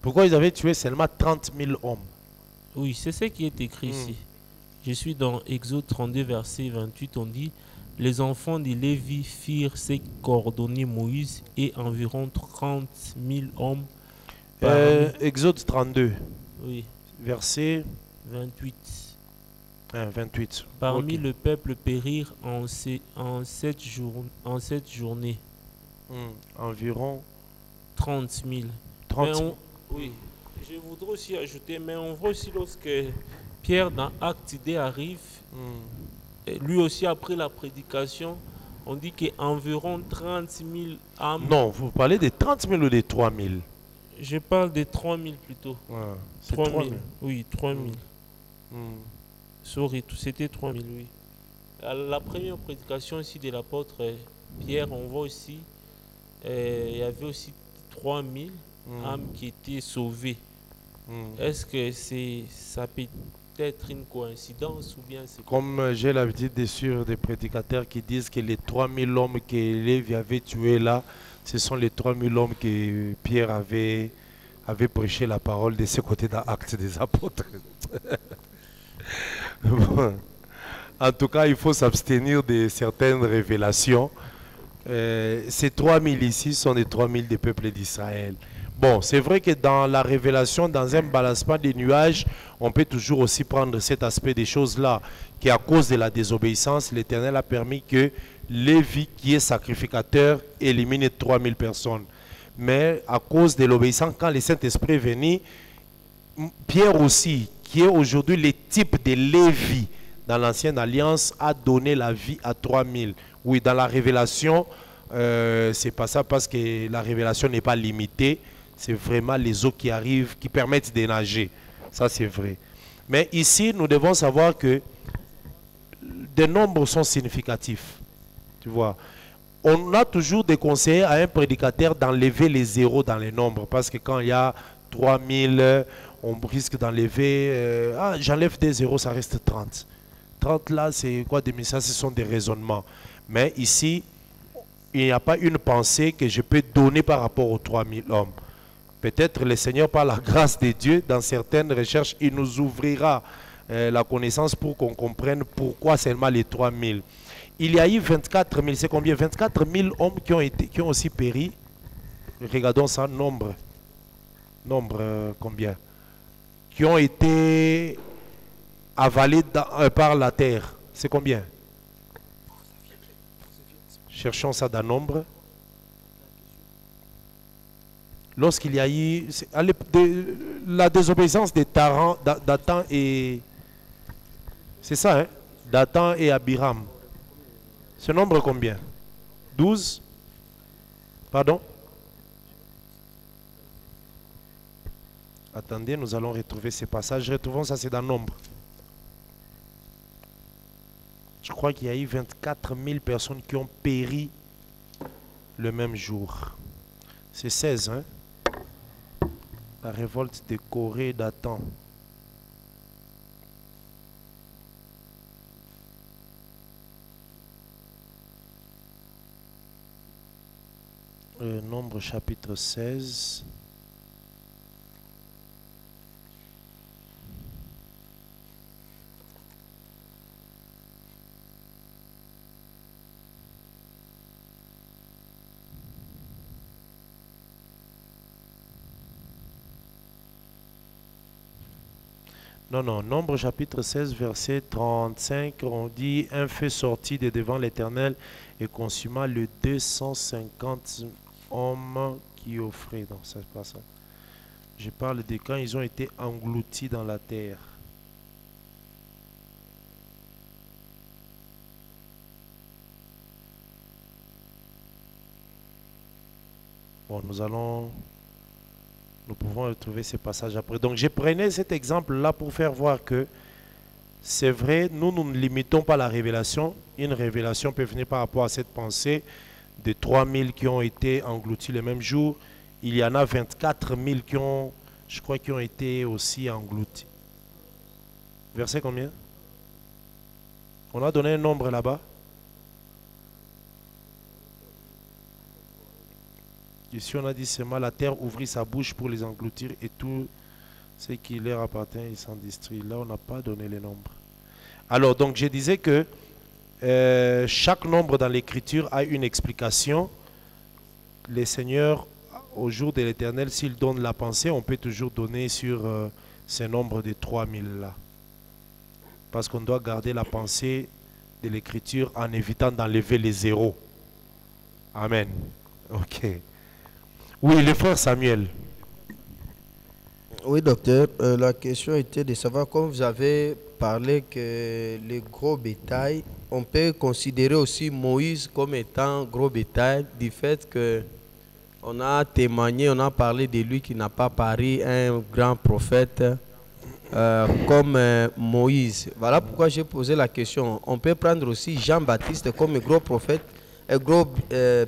Speaker 1: Pourquoi ils avaient tué seulement 30 000 hommes?
Speaker 4: Oui, c'est ce qui est écrit ici. Je suis dans Exode 32, verset 28. On dit: les enfants de Lévi firent ce qu'ordonnait Moïse et environ 30 000 hommes.
Speaker 1: Exode 32,
Speaker 4: oui.
Speaker 1: verset
Speaker 4: 28.
Speaker 1: 28.
Speaker 4: Parmi le peuple périrent en cette journée.
Speaker 1: Environ
Speaker 4: 30 000.
Speaker 1: 30 000.
Speaker 4: Oui, je voudrais aussi ajouter, mais on voit aussi lorsque Pierre dans Acte 2 arrive, lui aussi après la prédication, on dit qu'environ 30 000 âmes.
Speaker 1: Non, vous parlez de 30 000 ou de 3 000?
Speaker 4: Je parle de 3 000 plutôt.
Speaker 1: 3 000.
Speaker 4: Oui, 3 000. Sorry, c'était 3 000, oui. À la première prédication aussi de l'apôtre Pierre, on voit aussi, il y avait aussi 3 000 âmes qui étaient sauvées. Est-ce que ça peut être une coïncidence ou bien c'est...
Speaker 1: Comme j'ai l'habitude de suivre des prédicateurs qui disent que les 3 000 hommes que Lévi avait tués là, ce sont les 3 000 hommes que Pierre avait prêché la parole de ce côté dans Actes des Apôtres. Bon. En tout cas, il faut s'abstenir de certaines révélations. Ces 3 000 ici sont les 3 000 des peuples d'Israël. Bon, c'est vrai que dans la révélation, dans un balancement des nuages, on peut toujours aussi prendre cet aspect des choses-là, qu'à cause de la désobéissance, l'Éternel a permis que Lévi, qui est sacrificateur, élimine 3 000 personnes. Mais à cause de l'obéissance, quand le Saint-Esprit est venu, Pierre aussi, qui est aujourd'hui le type de Lévi dans l'Ancienne Alliance, a donné la vie à 3 000. Oui, dans la révélation, c'est pas ça parce que la révélation n'est pas limitée. C'est vraiment les eaux qui arrivent, qui permettent de nager. Ça, c'est vrai. Mais ici, nous devons savoir que des nombres sont significatifs. Tu vois. On a toujours déconseillé à un prédicateur d'enlever les zéros dans les nombres. Parce que quand il y a 3000, on risque d'enlever... j'enlève des zéros, ça reste 30. 30 là, c'est quoi des messages? Ce sont des raisonnements. Mais ici, il n'y a pas une pensée que je peux donner par rapport aux 3000 hommes. Peut-être le Seigneur, par la grâce de Dieu, dans certaines recherches, il nous ouvrira la connaissance pour qu'on comprenne pourquoi seulement les 3000. Il y a eu 24 000, c'est combien? 24 000 hommes qui ont aussi péri. Regardons ça, nombre. Combien? Qui ont été avalés par la terre. C'est combien? Cherchons ça dans nombre. Lorsqu'il y a eu la désobéissance de Dathan et... C'est ça, hein? Dathan et Abiram. Ce nombre combien? 12? Pardon? Attendez, nous allons retrouver ces passages. Retrouvons ça, c'est dans nombre. Je crois qu'il y a eu 24 000 personnes qui ont péri le même jour. C'est 16, hein? La révolte de Corée et Dathan. Nombre chapitre 16. Non, Nombre chapitre 16, verset 35, on dit « Un feu sortit de devant l'Éternel et consuma les 250 hommes qui offraient. » Non, c'est pas ça. Je parle de quand ils ont été engloutis dans la terre. Bon, nous pouvons retrouver ces passages après. Donc, je prenais cet exemple-là pour faire voir que c'est vrai, nous ne limitons pas la révélation. Une révélation peut venir par rapport à cette pensée de 3000 qui ont été engloutis le même jour. Il y en a 24 000 qui ont, je crois, qui ont été aussi engloutis. Verset combien? On a donné un nombre là-bas. Ici, on a dit seulement la terre ouvrit sa bouche pour les engloutir et tout ce qui leur appartient, ils s'en distraient. Là, on n'a pas donné les nombres. Alors, donc, je disais que chaque nombre dans l'Écriture a une explication. Les seigneurs, au jour de l'Éternel, s'ils donnent la pensée, on peut toujours donner sur ces nombres de 3000 là. Parce qu'on doit garder la pensée de l'Écriture en évitant d'enlever les zéros. Amen. Ok. Oui, le frère Samuel.
Speaker 5: Oui, docteur. La question était de savoir, comme vous avez parlé que les gros bétail, on peut considérer aussi Moïse comme étant gros bétail du fait que on a témoigné, on a parlé de lui qui n'a pas pari un grand prophète comme Moïse. Voilà pourquoi j'ai posé la question. On peut prendre aussi Jean-Baptiste comme un gros prophète, un gros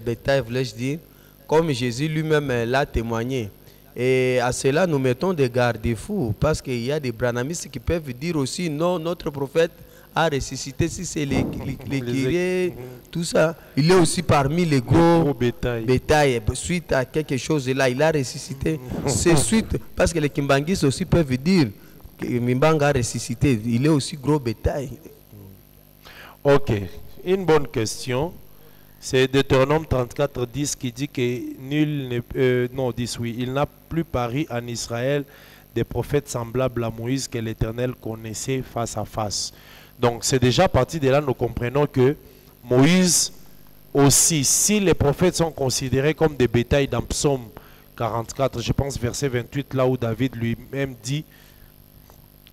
Speaker 5: bétail, voulais-je dire, comme Jésus lui-même l'a témoigné. Et à cela, nous mettons des garde-fous, parce qu'il y a des branhamistes qui peuvent dire aussi, non, notre prophète a ressuscité, si c'est les Kyrie, tout ça. Il est aussi parmi les gros bétail. Suite à quelque chose là, il a ressuscité. C'est suite, parce que les Kimbanguistes aussi peuvent dire que Mimbanga a ressuscité, il est aussi gros bétail.
Speaker 1: Ok, une bonne question. C'est Deutéronome 34, 10 qui dit que nul n'est... non, 10, oui. Il n'a plus paru en Israël des prophètes semblables à Moïse que l'Éternel connaissait face à face. Donc, c'est déjà à partir de là, nous comprenons que Moïse aussi, si les prophètes sont considérés comme des bétails dans Psaume 44, je pense verset 28, là où David lui-même dit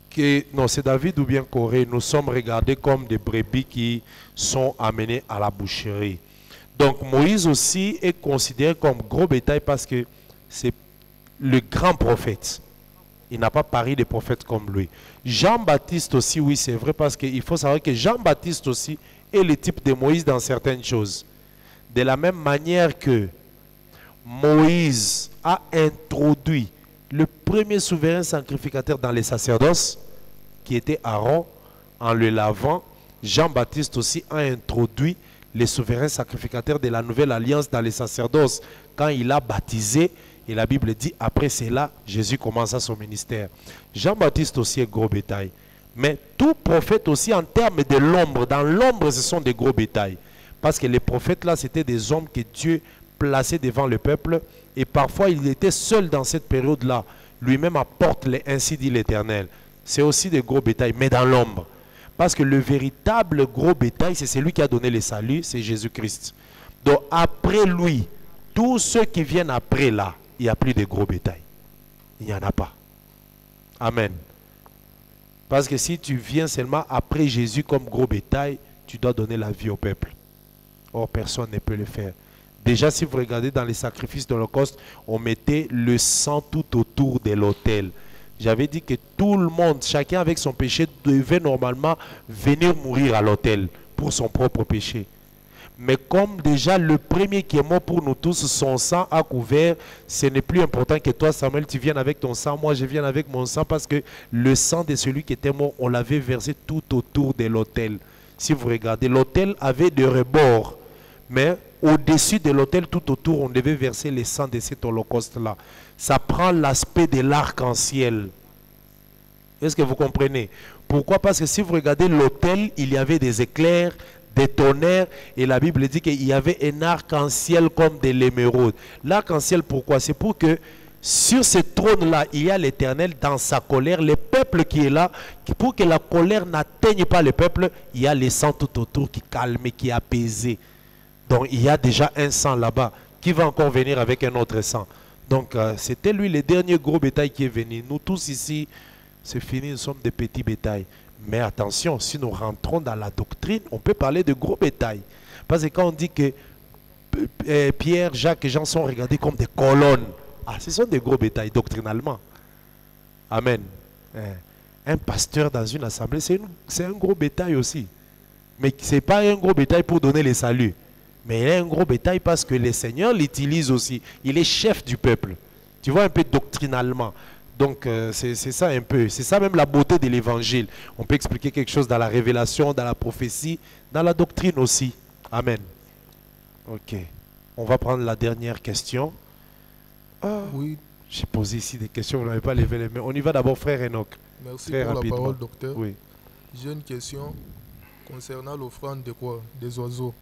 Speaker 1: que, non, c'est David ou bien Corée, nous sommes regardés comme des brebis qui sont amenés à la boucherie. Donc Moïse aussi est considéré comme gros bétail parce que c'est le grand prophète. Il n'a pas pari des prophètes comme lui. Jean-Baptiste aussi, oui, c'est vrai, parce qu'il faut savoir que Jean-Baptiste aussi est le type de Moïse dans certaines choses. De la même manière que Moïse a introduit le premier souverain sacrificateur dans les sacerdoces, qui était Aaron, en le lavant, Jean-Baptiste aussi a introduit les souverains sacrificateurs de la nouvelle alliance dans les sacerdoces. Quand il a baptisé, et la Bible dit, après cela, Jésus commença son ministère. Jean-Baptiste aussi est gros bétail. Mais tout prophète aussi en termes de l'ombre, dans l'ombre, ce sont des gros bétails. Parce que les prophètes là, c'était des hommes que Dieu plaçait devant le peuple. Et parfois, il était seul dans cette période-là. Lui-même apporte les ainsi dit l'Éternel. C'est aussi des gros bétails, mais dans l'ombre. Parce que le véritable gros bétail, c'est celui qui a donné le salut, c'est Jésus-Christ. Donc après lui, tous ceux qui viennent après là, il n'y a plus de gros bétail. Il n'y en a pas. Amen. Parce que si tu viens seulement après Jésus comme gros bétail, tu dois donner la vie au peuple. Or, personne ne peut le faire. Déjà, si vous regardez dans les sacrifices de l'Holocauste, on mettait le sang tout autour de l'autel. J'avais dit que tout le monde, chacun avec son péché, devait normalement venir mourir à l'autel pour son propre péché. Mais comme déjà le premier qui est mort pour nous tous, son sang a couvert, ce n'est plus important que toi, Samuel, tu viennes avec ton sang, moi je viens avec mon sang, parce que le sang de celui qui était mort, on l'avait versé tout autour de l'autel. Si vous regardez, l'autel avait des rebords, mais au-dessus de l'autel, tout autour, on devait verser le sang de cet holocauste-là. Ça prend l'aspect de l'arc-en-ciel. Est-ce que vous comprenez? Pourquoi? Parce que si vous regardez l'autel, il y avait des éclairs, des tonnerres, et la Bible dit qu'il y avait un arc-en-ciel comme de l'émeraude. L'arc-en-ciel, pourquoi? C'est pour que sur ce trône-là, il y a l'Éternel dans sa colère, le peuple qui est là, pour que la colère n'atteigne pas le peuple, il y a le sang tout autour qui calme, qui est apaisé. Donc il y a déjà un sang là-bas qui va encore venir avec un autre sang. Donc c'était lui le dernier gros bétail qui est venu. Nous tous ici, c'est fini, nous sommes des petits bétails. Mais attention, si nous rentrons dans la doctrine, on peut parler de gros bétail. Parce que quand on dit que Pierre, Jacques et Jean sont regardés comme des colonnes, ce sont des gros bétails doctrinalement. Amen. Un pasteur dans une assemblée, c'est un gros bétail aussi. Mais ce n'est pas un gros bétail pour donner le salut. Mais il est un gros bétail parce que le Seigneur l'utilise aussi. Il est chef du peuple. Tu vois un peu doctrinalement. Donc c'est ça un peu. C'est ça même la beauté de l'évangile. On peut expliquer quelque chose dans la révélation, dans la prophétie, dans la doctrine aussi. Amen. Ok. On va prendre la dernière question.
Speaker 6: Oui.
Speaker 1: J'ai posé ici des questions, vous n'avez pas levé les mains. On y va d'abord, frère Enoch.
Speaker 6: Merci
Speaker 1: Très
Speaker 6: pour
Speaker 1: rapidement.
Speaker 6: la parole, docteur.
Speaker 1: Oui.
Speaker 6: J'ai une question concernant l'offrande de quoi? Des oiseaux.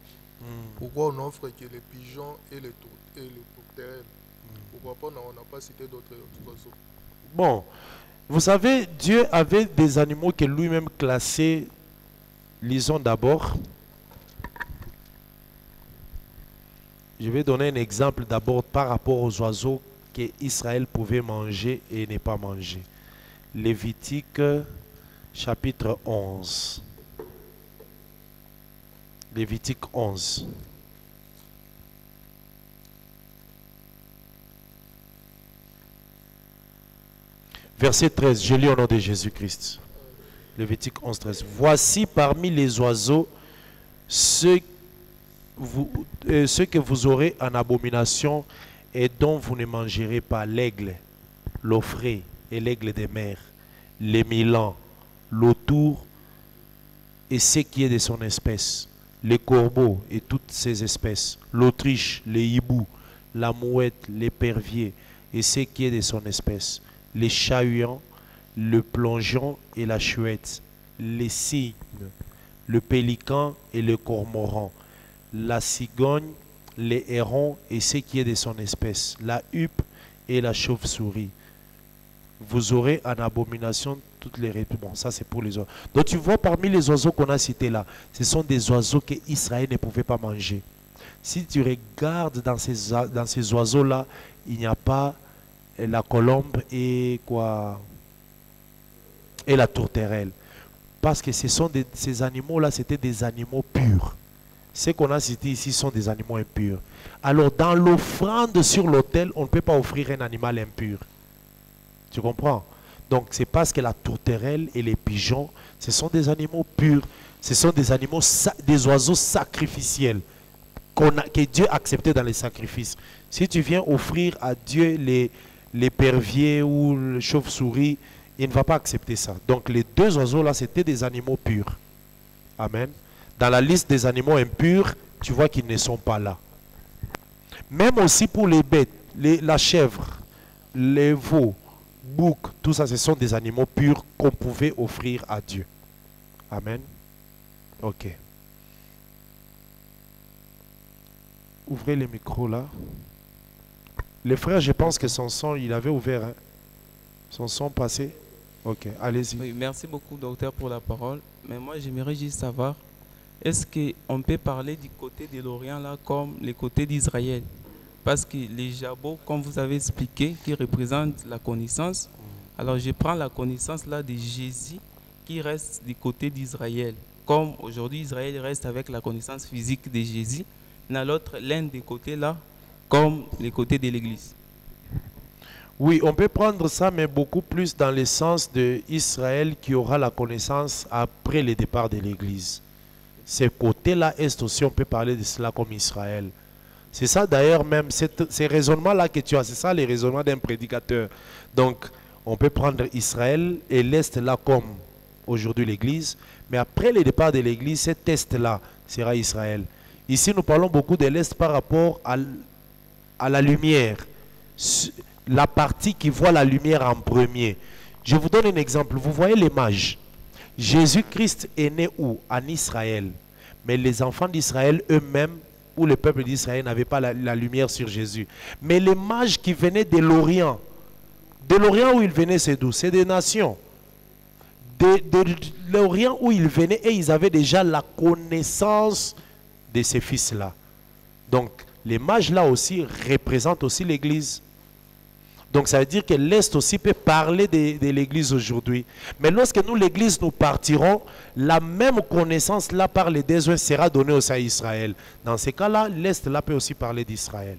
Speaker 6: Pourquoi on offre que les pigeons et les tourterelles? Pourquoi pas on n'a pas cité d'autres oiseaux?
Speaker 1: Bon, vous savez, Dieu avait des animaux que lui-même classait. Lisons d'abord. Je vais donner un exemple d'abord par rapport aux oiseaux qu'Israël pouvait manger et ne pas manger. Lévitique chapitre 11. Lévitique 11. Verset 13, je lis au nom de Jésus-Christ. Lévitique 11, 13. Voici parmi les oiseaux ceux que vous aurez en abomination et dont vous ne mangerez pas: l'aigle, l'ofré et l'aigle des mers, les milans, l'autour et ce qui est de son espèce, les corbeaux et toutes ses espèces, l'autruche, les hiboux, la mouette, l'épervier et ce qui est de son espèce, les chat-huants, le plongeon et la chouette, les cygnes, le pélican et le cormoran, la cigogne, les hérons et ce qui est de son espèce, la huppe et la chauve-souris. Vous aurez en abomination toutes les reptiles. Bon, ça c'est pour les oiseaux. Donc tu vois, parmi les oiseaux qu'on a cités là, ce sont des oiseaux que Israël ne pouvait pas manger. Si tu regardes dans ces oiseaux-là, il n'y a pas la colombe et quoi, et la tourterelle. Parce que ces animaux-là, c'était des animaux purs. Ce qu'on a cité ici sont des animaux impurs. Alors, dans l'offrande sur l'autel, on ne peut pas offrir un animal impur. Tu comprends? Donc c'est parce que la tourterelle et les pigeons, ce sont des animaux purs. Ce sont des animaux, des oiseaux sacrificiels que Dieu acceptait dans les sacrifices. Si tu viens offrir à Dieu l'épervier ou le chauve-souris, il ne va pas accepter ça. Donc les deux oiseaux-là, c'était des animaux purs. Amen. Dans la liste des animaux impurs, tu vois qu'ils ne sont pas là. Même aussi pour les bêtes, la chèvre, les veaux, boucs, tout ça, ce sont des animaux purs qu'on pouvait offrir à Dieu. Amen. Ok. Ouvrez les micros là. Les frères, je pense que son son, il avait ouvert. Hein. Son son passé. Ok, allez-y.
Speaker 7: Oui, merci beaucoup, docteur, pour la parole. Mais moi, j'aimerais juste savoir, est-ce qu'on peut parler du côté de l'Orient là comme le côté d'Israël? Parce que les jabots, comme vous avez expliqué, qui représentent la connaissance, alors je prends la connaissance là de Jésus qui reste du côté d'Israël. Comme aujourd'hui, Israël reste avec la connaissance physique de Jésus, dans l'autre, l'un des côtés là, comme les côtés de l'Église.
Speaker 1: Oui, on peut prendre ça, mais beaucoup plus dans le sens d'Israël qui aura la connaissance après le départ de l'Église. Ce côté-là est aussi, on peut parler de cela comme Israël. C'est ça d'ailleurs même, ces raisonnements-là que tu as, c'est ça les raisonnements d'un prédicateur. Donc, on peut prendre Israël et l'Est là comme aujourd'hui l'Église, mais après le départ de l'Église, cet Est-là sera Israël. Ici, nous parlons beaucoup de l'Est par rapport à la lumière, la partie qui voit la lumière en premier. Je vous donne un exemple. Vous voyez les mages. Jésus-Christ est né où? En Israël. Mais les enfants d'Israël eux-mêmes, ou le peuple d'Israël, n'avaient pas la lumière sur Jésus. Mais les mages qui venaient de l'Orient où ils venaient, c'est d'où? C'est des nations. De l'Orient où ils venaient, et ils avaient déjà la connaissance de ces fils-là. Donc, les mages là aussi représentent aussi l'Église. Donc ça veut dire que l'Est aussi peut parler de l'Église aujourd'hui. Mais lorsque nous, l'Église, nous partirons, la même connaissance là par les deux sera donnée aussi à Israël. Dans ces cas-là, l'Est là peut aussi parler d'Israël.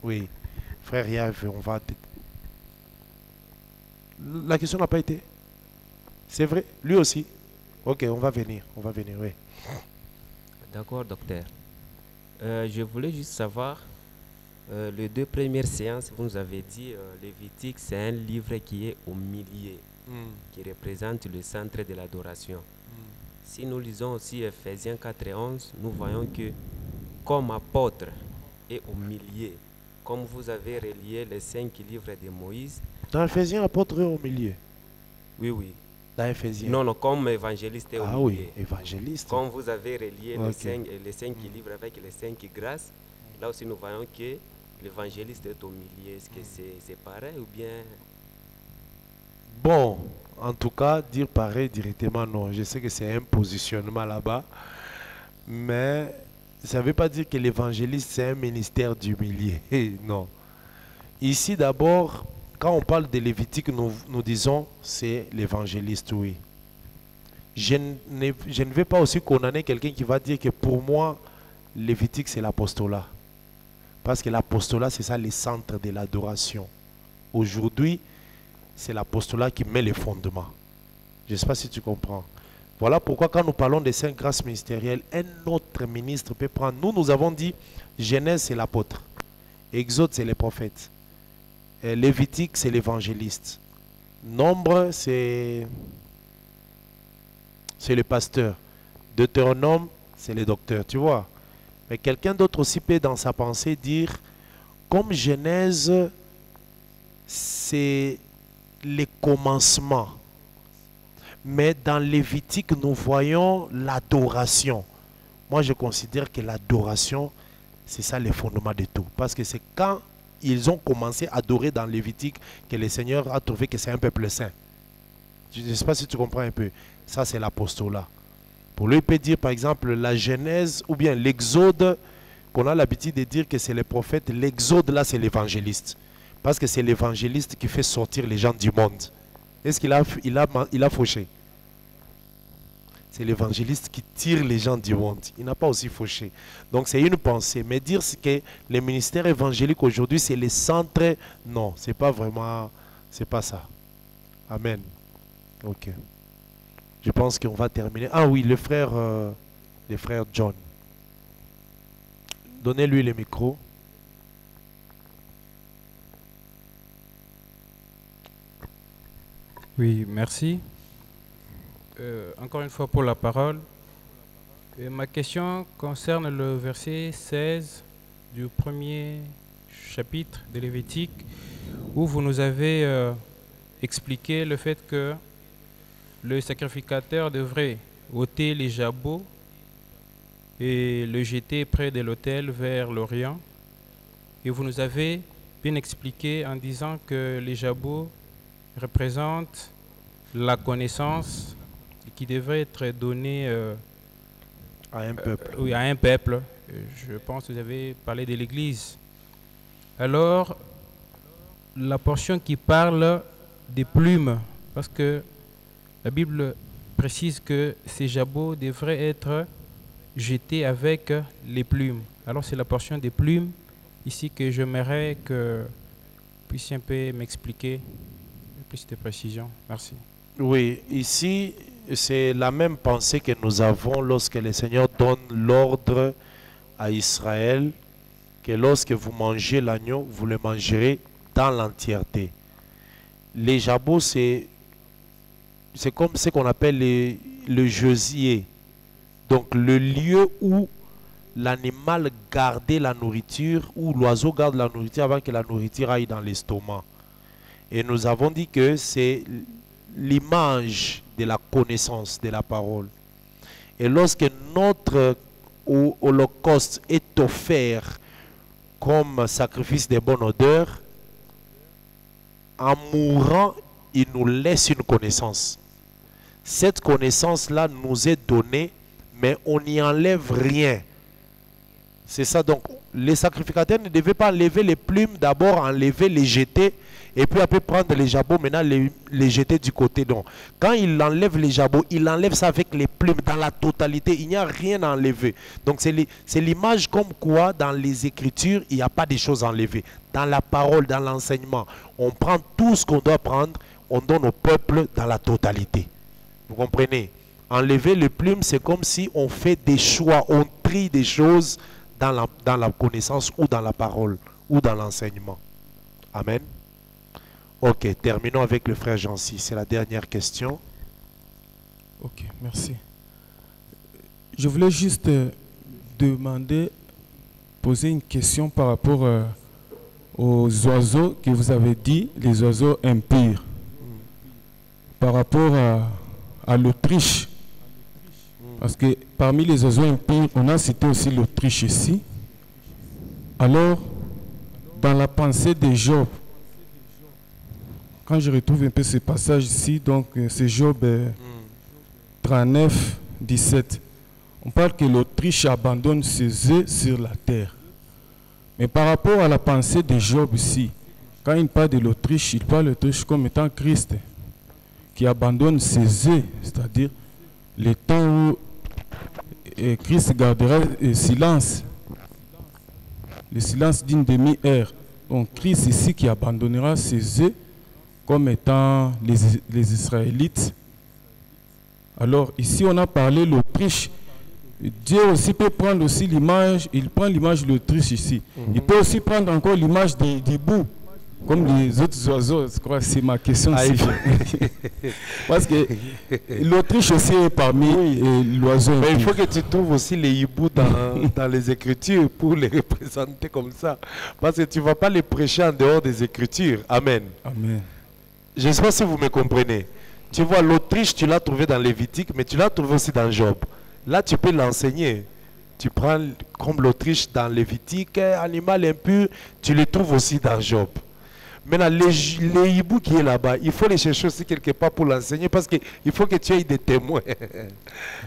Speaker 1: Oui. Frère Yves, on va... La question n'a pas été? C'est vrai? Lui aussi? Ok, on va venir, oui.
Speaker 8: D'accord, docteur. Je voulais juste savoir, les deux premières séances, vous nous avez dit, Lévitique, c'est un livre qui est au milieu, qui représente le centre de l'adoration. Si nous lisons aussi Ephésiens 4 et 11, nous voyons que comme apôtre et au milieu, comme vous avez relié les 5 livres de Moïse.
Speaker 1: Dans Ephésiens, apôtre est au milieu.
Speaker 8: Oui, oui.
Speaker 1: Dans Ephésiens.
Speaker 8: Non, comme évangéliste est au milieu.
Speaker 1: Ah oui, évangéliste.
Speaker 8: Comme vous avez relié les 5 livres avec les 5 grâces, là aussi nous voyons que l'évangéliste est au milieu. Est-ce que c'est pareil ou bien...
Speaker 1: Bon, en tout cas, dire pareil directement, non. Je sais que c'est un positionnement là-bas. Mais ça ne veut pas dire que l'évangéliste, c'est un ministère du milieu. Non. Ici, d'abord, quand on parle de Lévitique, nous disons c'est l'évangéliste, oui. Je ne vais pas aussi condamner quelqu'un qui va dire que pour moi, Lévitique, c'est l'apostolat. Parce que l'apostolat, c'est ça le centre de l'adoration. Aujourd'hui, c'est l'apostolat qui met les fondements. Je ne sais pas si tu comprends. Voilà pourquoi quand nous parlons des 5 grâces ministérielles, un autre ministre peut prendre. Nous avons dit, Genèse, c'est l'apôtre. Exode, c'est les prophètes. Lévitique, c'est l'évangéliste. Nombre, c'est le pasteur. Deutéronome, c'est le docteur, tu vois. Mais quelqu'un d'autre aussi peut dans sa pensée dire, comme Genèse, c'est les commencements. Mais dans Lévitique, nous voyons l'adoration. Moi, je considère que l'adoration, c'est ça le fondement de tout. Parce que c'est quand ils ont commencé à adorer dans Lévitique que le Seigneur a trouvé que c'est un peuple saint. Je ne sais pas si tu comprends un peu. Ça, c'est l'apostolat. Pour lui, il peut dire, par exemple, la Genèse ou bien l'Exode, qu'on a l'habitude de dire que c'est les prophètes. L'Exode, là, c'est l'évangéliste. Parce que c'est l'évangéliste qui fait sortir les gens du monde. Est-ce qu'il a fauché? C'est l'évangéliste qui tire les gens du monde. Il n'a pas aussi fauché. Donc c'est une pensée. Mais dire que le ministère évangélique aujourd'hui, c'est le centre, non, ce n'est pas vraiment C'est pas ça. Amen. Ok. Je pense qu'on va terminer. Ah oui, le frère John. Donnez-lui le micro.
Speaker 9: Oui, merci. Encore une fois pour la parole. Ma question concerne le verset 16 du premier chapitre de Lévitique, où vous nous avez expliqué le fait que le sacrificateur devrait ôter les jabots et le jeter près de l'autel vers l'Orient. Et vous nous avez bien expliqué en disant que les jabots représentent la connaissance qui devrait être donnée
Speaker 1: à un peuple.
Speaker 9: Oui, à un peuple. Je pense que vous avez parlé de l'Église. Alors, la portion qui parle des plumes, parce que la Bible précise que ces jabots devraient être jetés avec les plumes. Alors, c'est la portion des plumes ici que j'aimerais que vous puissiez un peu m'expliquer plus de précision. Merci.
Speaker 1: Oui, ici, c'est la même pensée que nous avons lorsque le Seigneur donne l'ordre à Israël que lorsque vous mangez l'agneau, vous le mangerez dans l'entièreté. Les jabots, c'est comme ce qu'on appelle le gesier. Donc le lieu où l'animal gardait la nourriture, où l'oiseau garde la nourriture avant que la nourriture aille dans l'estomac. Et nous avons dit que c'est l'image de la connaissance de la parole. Et lorsque notre holocauste est offert comme sacrifice de bonne odeur, en mourant, il nous laisse une connaissance. Cette connaissance-là nous est donnée, mais on n'y enlève rien. C'est ça, donc les sacrificateurs ne devaient pas enlever les plumes, d'abord enlever, les jeter, et puis après prendre les jabots, maintenant les jeter du côté. Donc, quand il enlève les jabots, il enlève ça avec les plumes dans la totalité. Il n'y a rien à enlever. Donc, c'est l'image comme quoi dans les Écritures, il n'y a pas de choses enlevées. Dans la parole, dans l'enseignement, on prend tout ce qu'on doit prendre, on donne au peuple dans la totalité. Vous comprenez? Enlever les plumes, c'est comme si on fait des choix, on trie des choses dans la connaissance ou dans la parole ou dans l'enseignement. Amen. Ok, terminons avec le frère Jancy. C'est la dernière question.
Speaker 10: Ok, merci. Je voulais juste poser une question par rapport aux oiseaux que vous avez dit, les oiseaux impurs. Par rapport à l'Autriche. Parce que parmi les oiseaux impurs, on a cité aussi l'Autriche ici. Alors, dans la pensée de Job, quand je retrouve un peu ce passage ici, donc c'est Job 39, 17, on parle que l'Autriche abandonne ses œufs sur la terre. Mais par rapport à la pensée de Job ici, quand il parle de l'Autriche, il parle de l'Autriche comme étant Christ, qui abandonne ses œufs, c'est-à-dire le temps où Christ gardera le silence d'une demi-heure. Donc Christ ici qui abandonnera ses œufs comme étant les Israélites. Alors ici on a parlé de l'Autriche. Dieu aussi peut prendre aussi l'image, il prend l'image de l'Autriche ici. Il peut aussi prendre encore l'image des bouts, comme les autres oiseaux. Je crois que c'est ma question. Parce que l'Autriche aussi est parmi l'oiseau.
Speaker 1: Mais il faut que tu trouves aussi les hiboux dans les Écritures pour les représenter comme ça. Parce que tu ne vas pas les prêcher en dehors des Écritures. Amen.
Speaker 10: Amen.
Speaker 1: Je ne sais pas si vous me comprenez. Tu vois, l'Autriche, tu l'as trouvé dans Lévitique, mais tu l'as trouvé aussi dans Job. Là, tu peux l'enseigner. Tu prends comme l'Autriche dans Lévitique, animal impur, tu le trouves aussi dans Job. Maintenant, les hiboux qui est là-bas, il faut les chercher aussi quelque part pour l'enseigner parce qu'il faut que tu aies des témoins.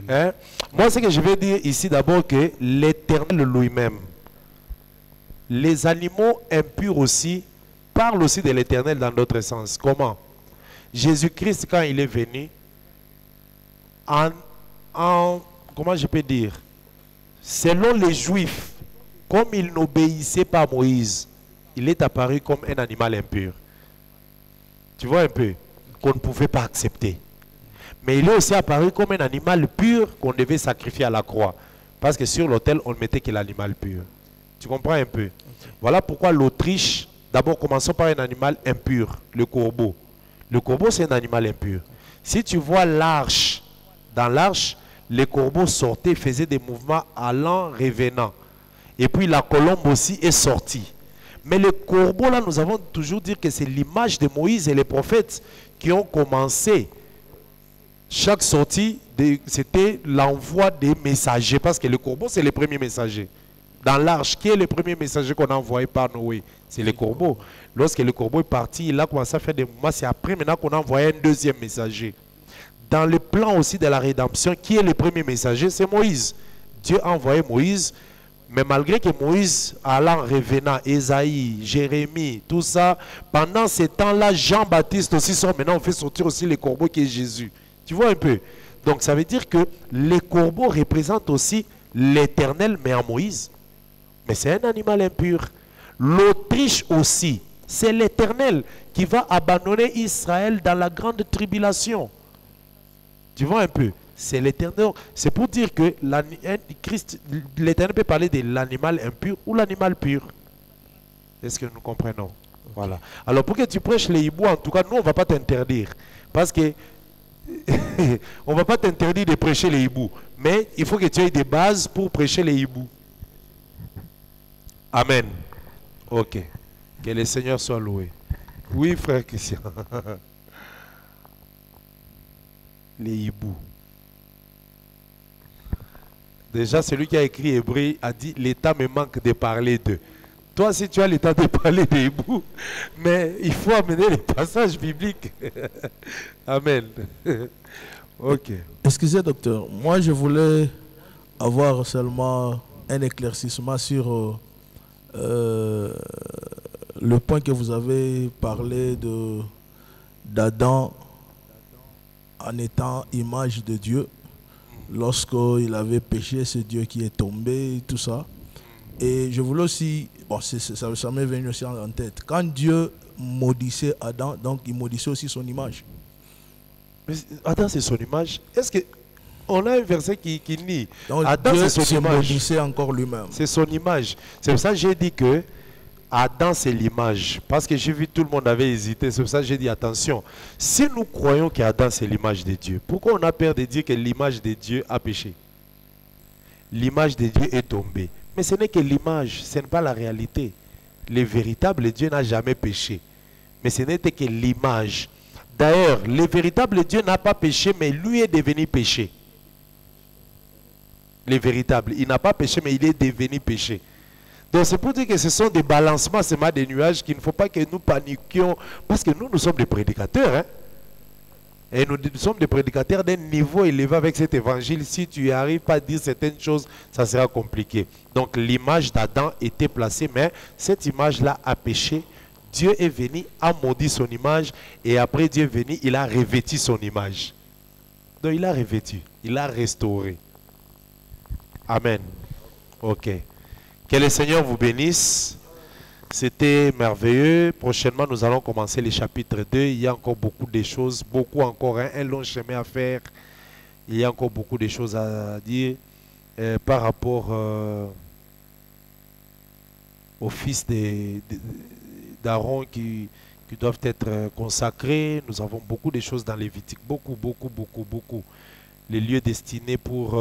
Speaker 1: Hein? Moi, ce que je veux dire ici d'abord, que l'Éternel lui-même, les animaux impurs aussi, parlent aussi de l'Éternel dans d'autres sens. Comment? Jésus-Christ, quand il est venu, comment je peux dire? Selon les Juifs, comme il n'obéissait pas à Moïse, il est apparu comme un animal impur. Tu vois un peu, qu'on ne pouvait pas accepter. Mais il est aussi apparu comme un animal pur qu'on devait sacrifier à la croix. Parce que sur l'autel, on ne mettait que l'animal pur. Tu comprends un peu? Voilà pourquoi l'Autriche, d'abord commençons par un animal impur, le corbeau. Le corbeau, c'est un animal impur. Si tu vois l'arche, dans l'arche, les corbeaux sortaient, faisaient des mouvements allant, revenant. Et puis la colombe aussi est sortie. Mais le corbeau, là, nous avons toujours dit que c'est l'image de Moïse et les prophètes qui ont commencé. Chaque sortie, c'était l'envoi des messagers. Parce que le corbeau, c'est le premier messager. Dans l'arche, qui est le premier messager qu'on a envoyé par Noé? C'est le corbeau. Lorsque le corbeau est parti, il a commencé à faire des mouvements. C'est après maintenant qu'on a envoyé un deuxième messager. Dans le plan aussi de la rédemption, qui est le premier messager? C'est Moïse. Dieu a envoyé Moïse. Mais malgré que Moïse, allant, revenant, Ésaïe, Jérémie, tout ça, pendant ces temps-là, Jean-Baptiste aussi sort. Maintenant, on fait sortir aussi les corbeaux qui est Jésus. Tu vois un peu? Donc, ça veut dire que les corbeaux représentent aussi l'Éternel, mais en Moïse. Mais c'est un animal impur. L'Autriche aussi, c'est l'Éternel qui va abandonner Israël dans la grande tribulation. Tu vois un peu? C'est l'Éternel. C'est pour dire que l'Éternel peut parler de l'animal impur ou l'animal pur. Est-ce que nous comprenons? Voilà. Alors pour que tu prêches les hiboux, en tout cas, nous, on ne va pas t'interdire. Parce que on ne va pas t'interdire de prêcher les hiboux. Mais il faut que tu aies des bases pour prêcher les hiboux. Amen. Ok. Que le Seigneur soit loué. Oui, frère Christian. Les hiboux. Déjà, celui qui a écrit Hébreu a dit, l'État me manque de parler d'eux. Toi, si tu as l'état de parler des hiboux, mais il faut amener les passages bibliques. Amen. Ok.
Speaker 11: Excusez, docteur. Moi, je voulais avoir seulement un éclaircissement sur le point que vous avez parlé d'Adam en étant image de Dieu. Lorsqu'il avait péché, c'est Dieu qui est tombé, tout ça. Et je voulais aussi, bon, ça m'est venu aussi en tête, quand Dieu maudissait Adam, donc il maudissait aussi son image.
Speaker 1: Mais Adam, c'est son image. Est-ce que on a un verset qui nie
Speaker 11: donc
Speaker 1: Adam,
Speaker 11: Dieu
Speaker 1: c'est son image.
Speaker 11: maudissait encore lui-même.
Speaker 1: C'est son image. C'est pour ça que j'ai dit que Adam, c'est l'image. Parce que j'ai vu tout le monde avait hésité. C'est pour ça que j'ai dit attention. Si nous croyons qu'Adam, c'est l'image de Dieu, pourquoi on a peur de dire que l'image de Dieu a péché? L'image de Dieu est tombée. Mais ce n'est que l'image, ce n'est pas la réalité. Le véritable Dieu n'a jamais péché. Mais ce n'était que l'image. D'ailleurs, le véritable Dieu n'a pas péché, mais lui est devenu péché. Le véritable, il n'a pas péché, mais il est devenu péché. Donc c'est pour dire que ce sont des balancements, c'est pas des nuages, qu'il ne faut pas que nous paniquions. Parce que nous sommes des prédicateurs. Hein? Et nous sommes des prédicateurs d'un niveau élevé avec cet évangile. Si tu n'arrives pas à dire certaines choses, ça sera compliqué. Donc l'image d'Adam était placée, mais cette image-là a péché. Dieu est venu, a maudit son image, et après Dieu est venu, il a revêtu son image. Donc il a revêtu, il a restauré. Amen. Ok. Que le Seigneur vous bénisse. C'était merveilleux. Prochainement, nous allons commencer le chapitre 2. Il y a encore beaucoup de choses, beaucoup encore, hein, un long chemin à faire. Il y a encore beaucoup de choses à dire par rapport aux fils d'Aaron qui doivent être consacrés. Nous avons beaucoup de choses dans Lévitique. Beaucoup. Les lieux destinés pour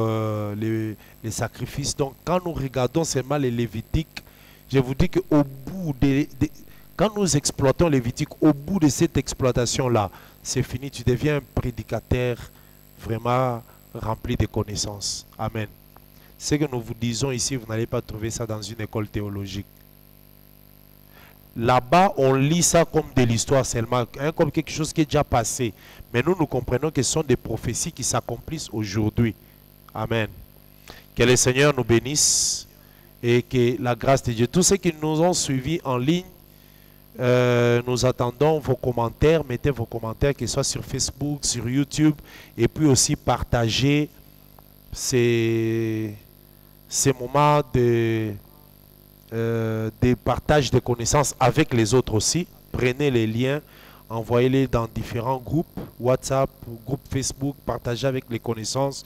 Speaker 1: les sacrifices. Donc, quand nous regardons seulement les Lévitiques, je vous dis qu'au bout quand nous exploitons Lévitique, au bout de cette exploitation-là, c'est fini. Tu deviens un prédicateur vraiment rempli de connaissances. Amen. Ce que nous vous disons ici, vous n'allez pas trouver ça dans une école théologique. Là-bas, on lit ça comme de l'histoire seulement, hein, comme quelque chose qui est déjà passé. Mais nous comprenons que ce sont des prophéties qui s'accomplissent aujourd'hui. Amen. Que le Seigneur nous bénisse et que la grâce de Dieu. Tous ceux qui nous ont suivis en ligne, nous attendons vos commentaires. Mettez vos commentaires, qu'ils soient sur Facebook, sur YouTube, et puis aussi partagez ces moments de partage de connaissances avec les autres aussi. Prenez les liens, envoyez-les dans différents groupes, WhatsApp, groupes Facebook, partagez avec les connaissances.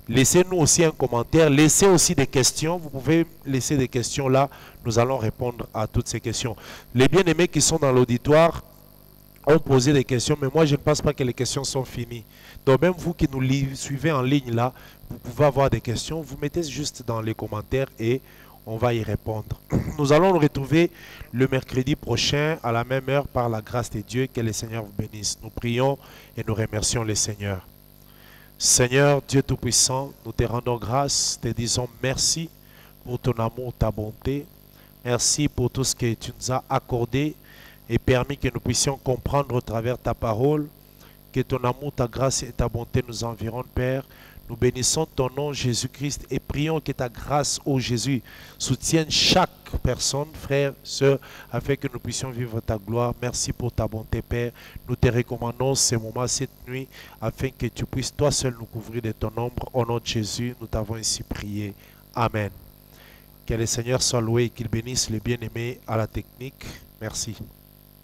Speaker 1: Laissez-nous aussi un commentaire, laissez aussi des questions. Vous pouvez laisser des questions là, nous allons répondre à toutes ces questions. Les bien-aimés qui sont dans l'auditoire ont posé des questions, mais moi je ne pense pas que les questions sont finies. Donc même vous qui nous suivez en ligne là, vous pouvez avoir des questions, vous mettez juste dans les commentaires et on va y répondre. Nous allons nous retrouver le mercredi prochain à la même heure par la grâce de Dieu. Que le Seigneur vous bénisse. Nous prions et nous remercions le Seigneur. Seigneur Dieu Tout-Puissant, nous te rendons grâce, te disons merci pour ton amour, ta bonté. Merci pour tout ce que tu nous as accordé et permis que nous puissions comprendre au travers ta parole. Que ton amour, ta grâce et ta bonté nous environnent, Père. Nous bénissons ton nom, Jésus-Christ, et prions que ta grâce, ô Jésus, soutienne chaque personne, frère, sœur, afin que nous puissions vivre ta gloire. Merci pour ta bonté, Père. Nous te recommandons ces moments, cette nuit, afin que tu puisses toi seul nous couvrir de ton ombre. Au nom de Jésus, nous t'avons ainsi prié. Amen. Que le Seigneur soit loué et qu'il bénisse les bien-aimés à la technique. Merci.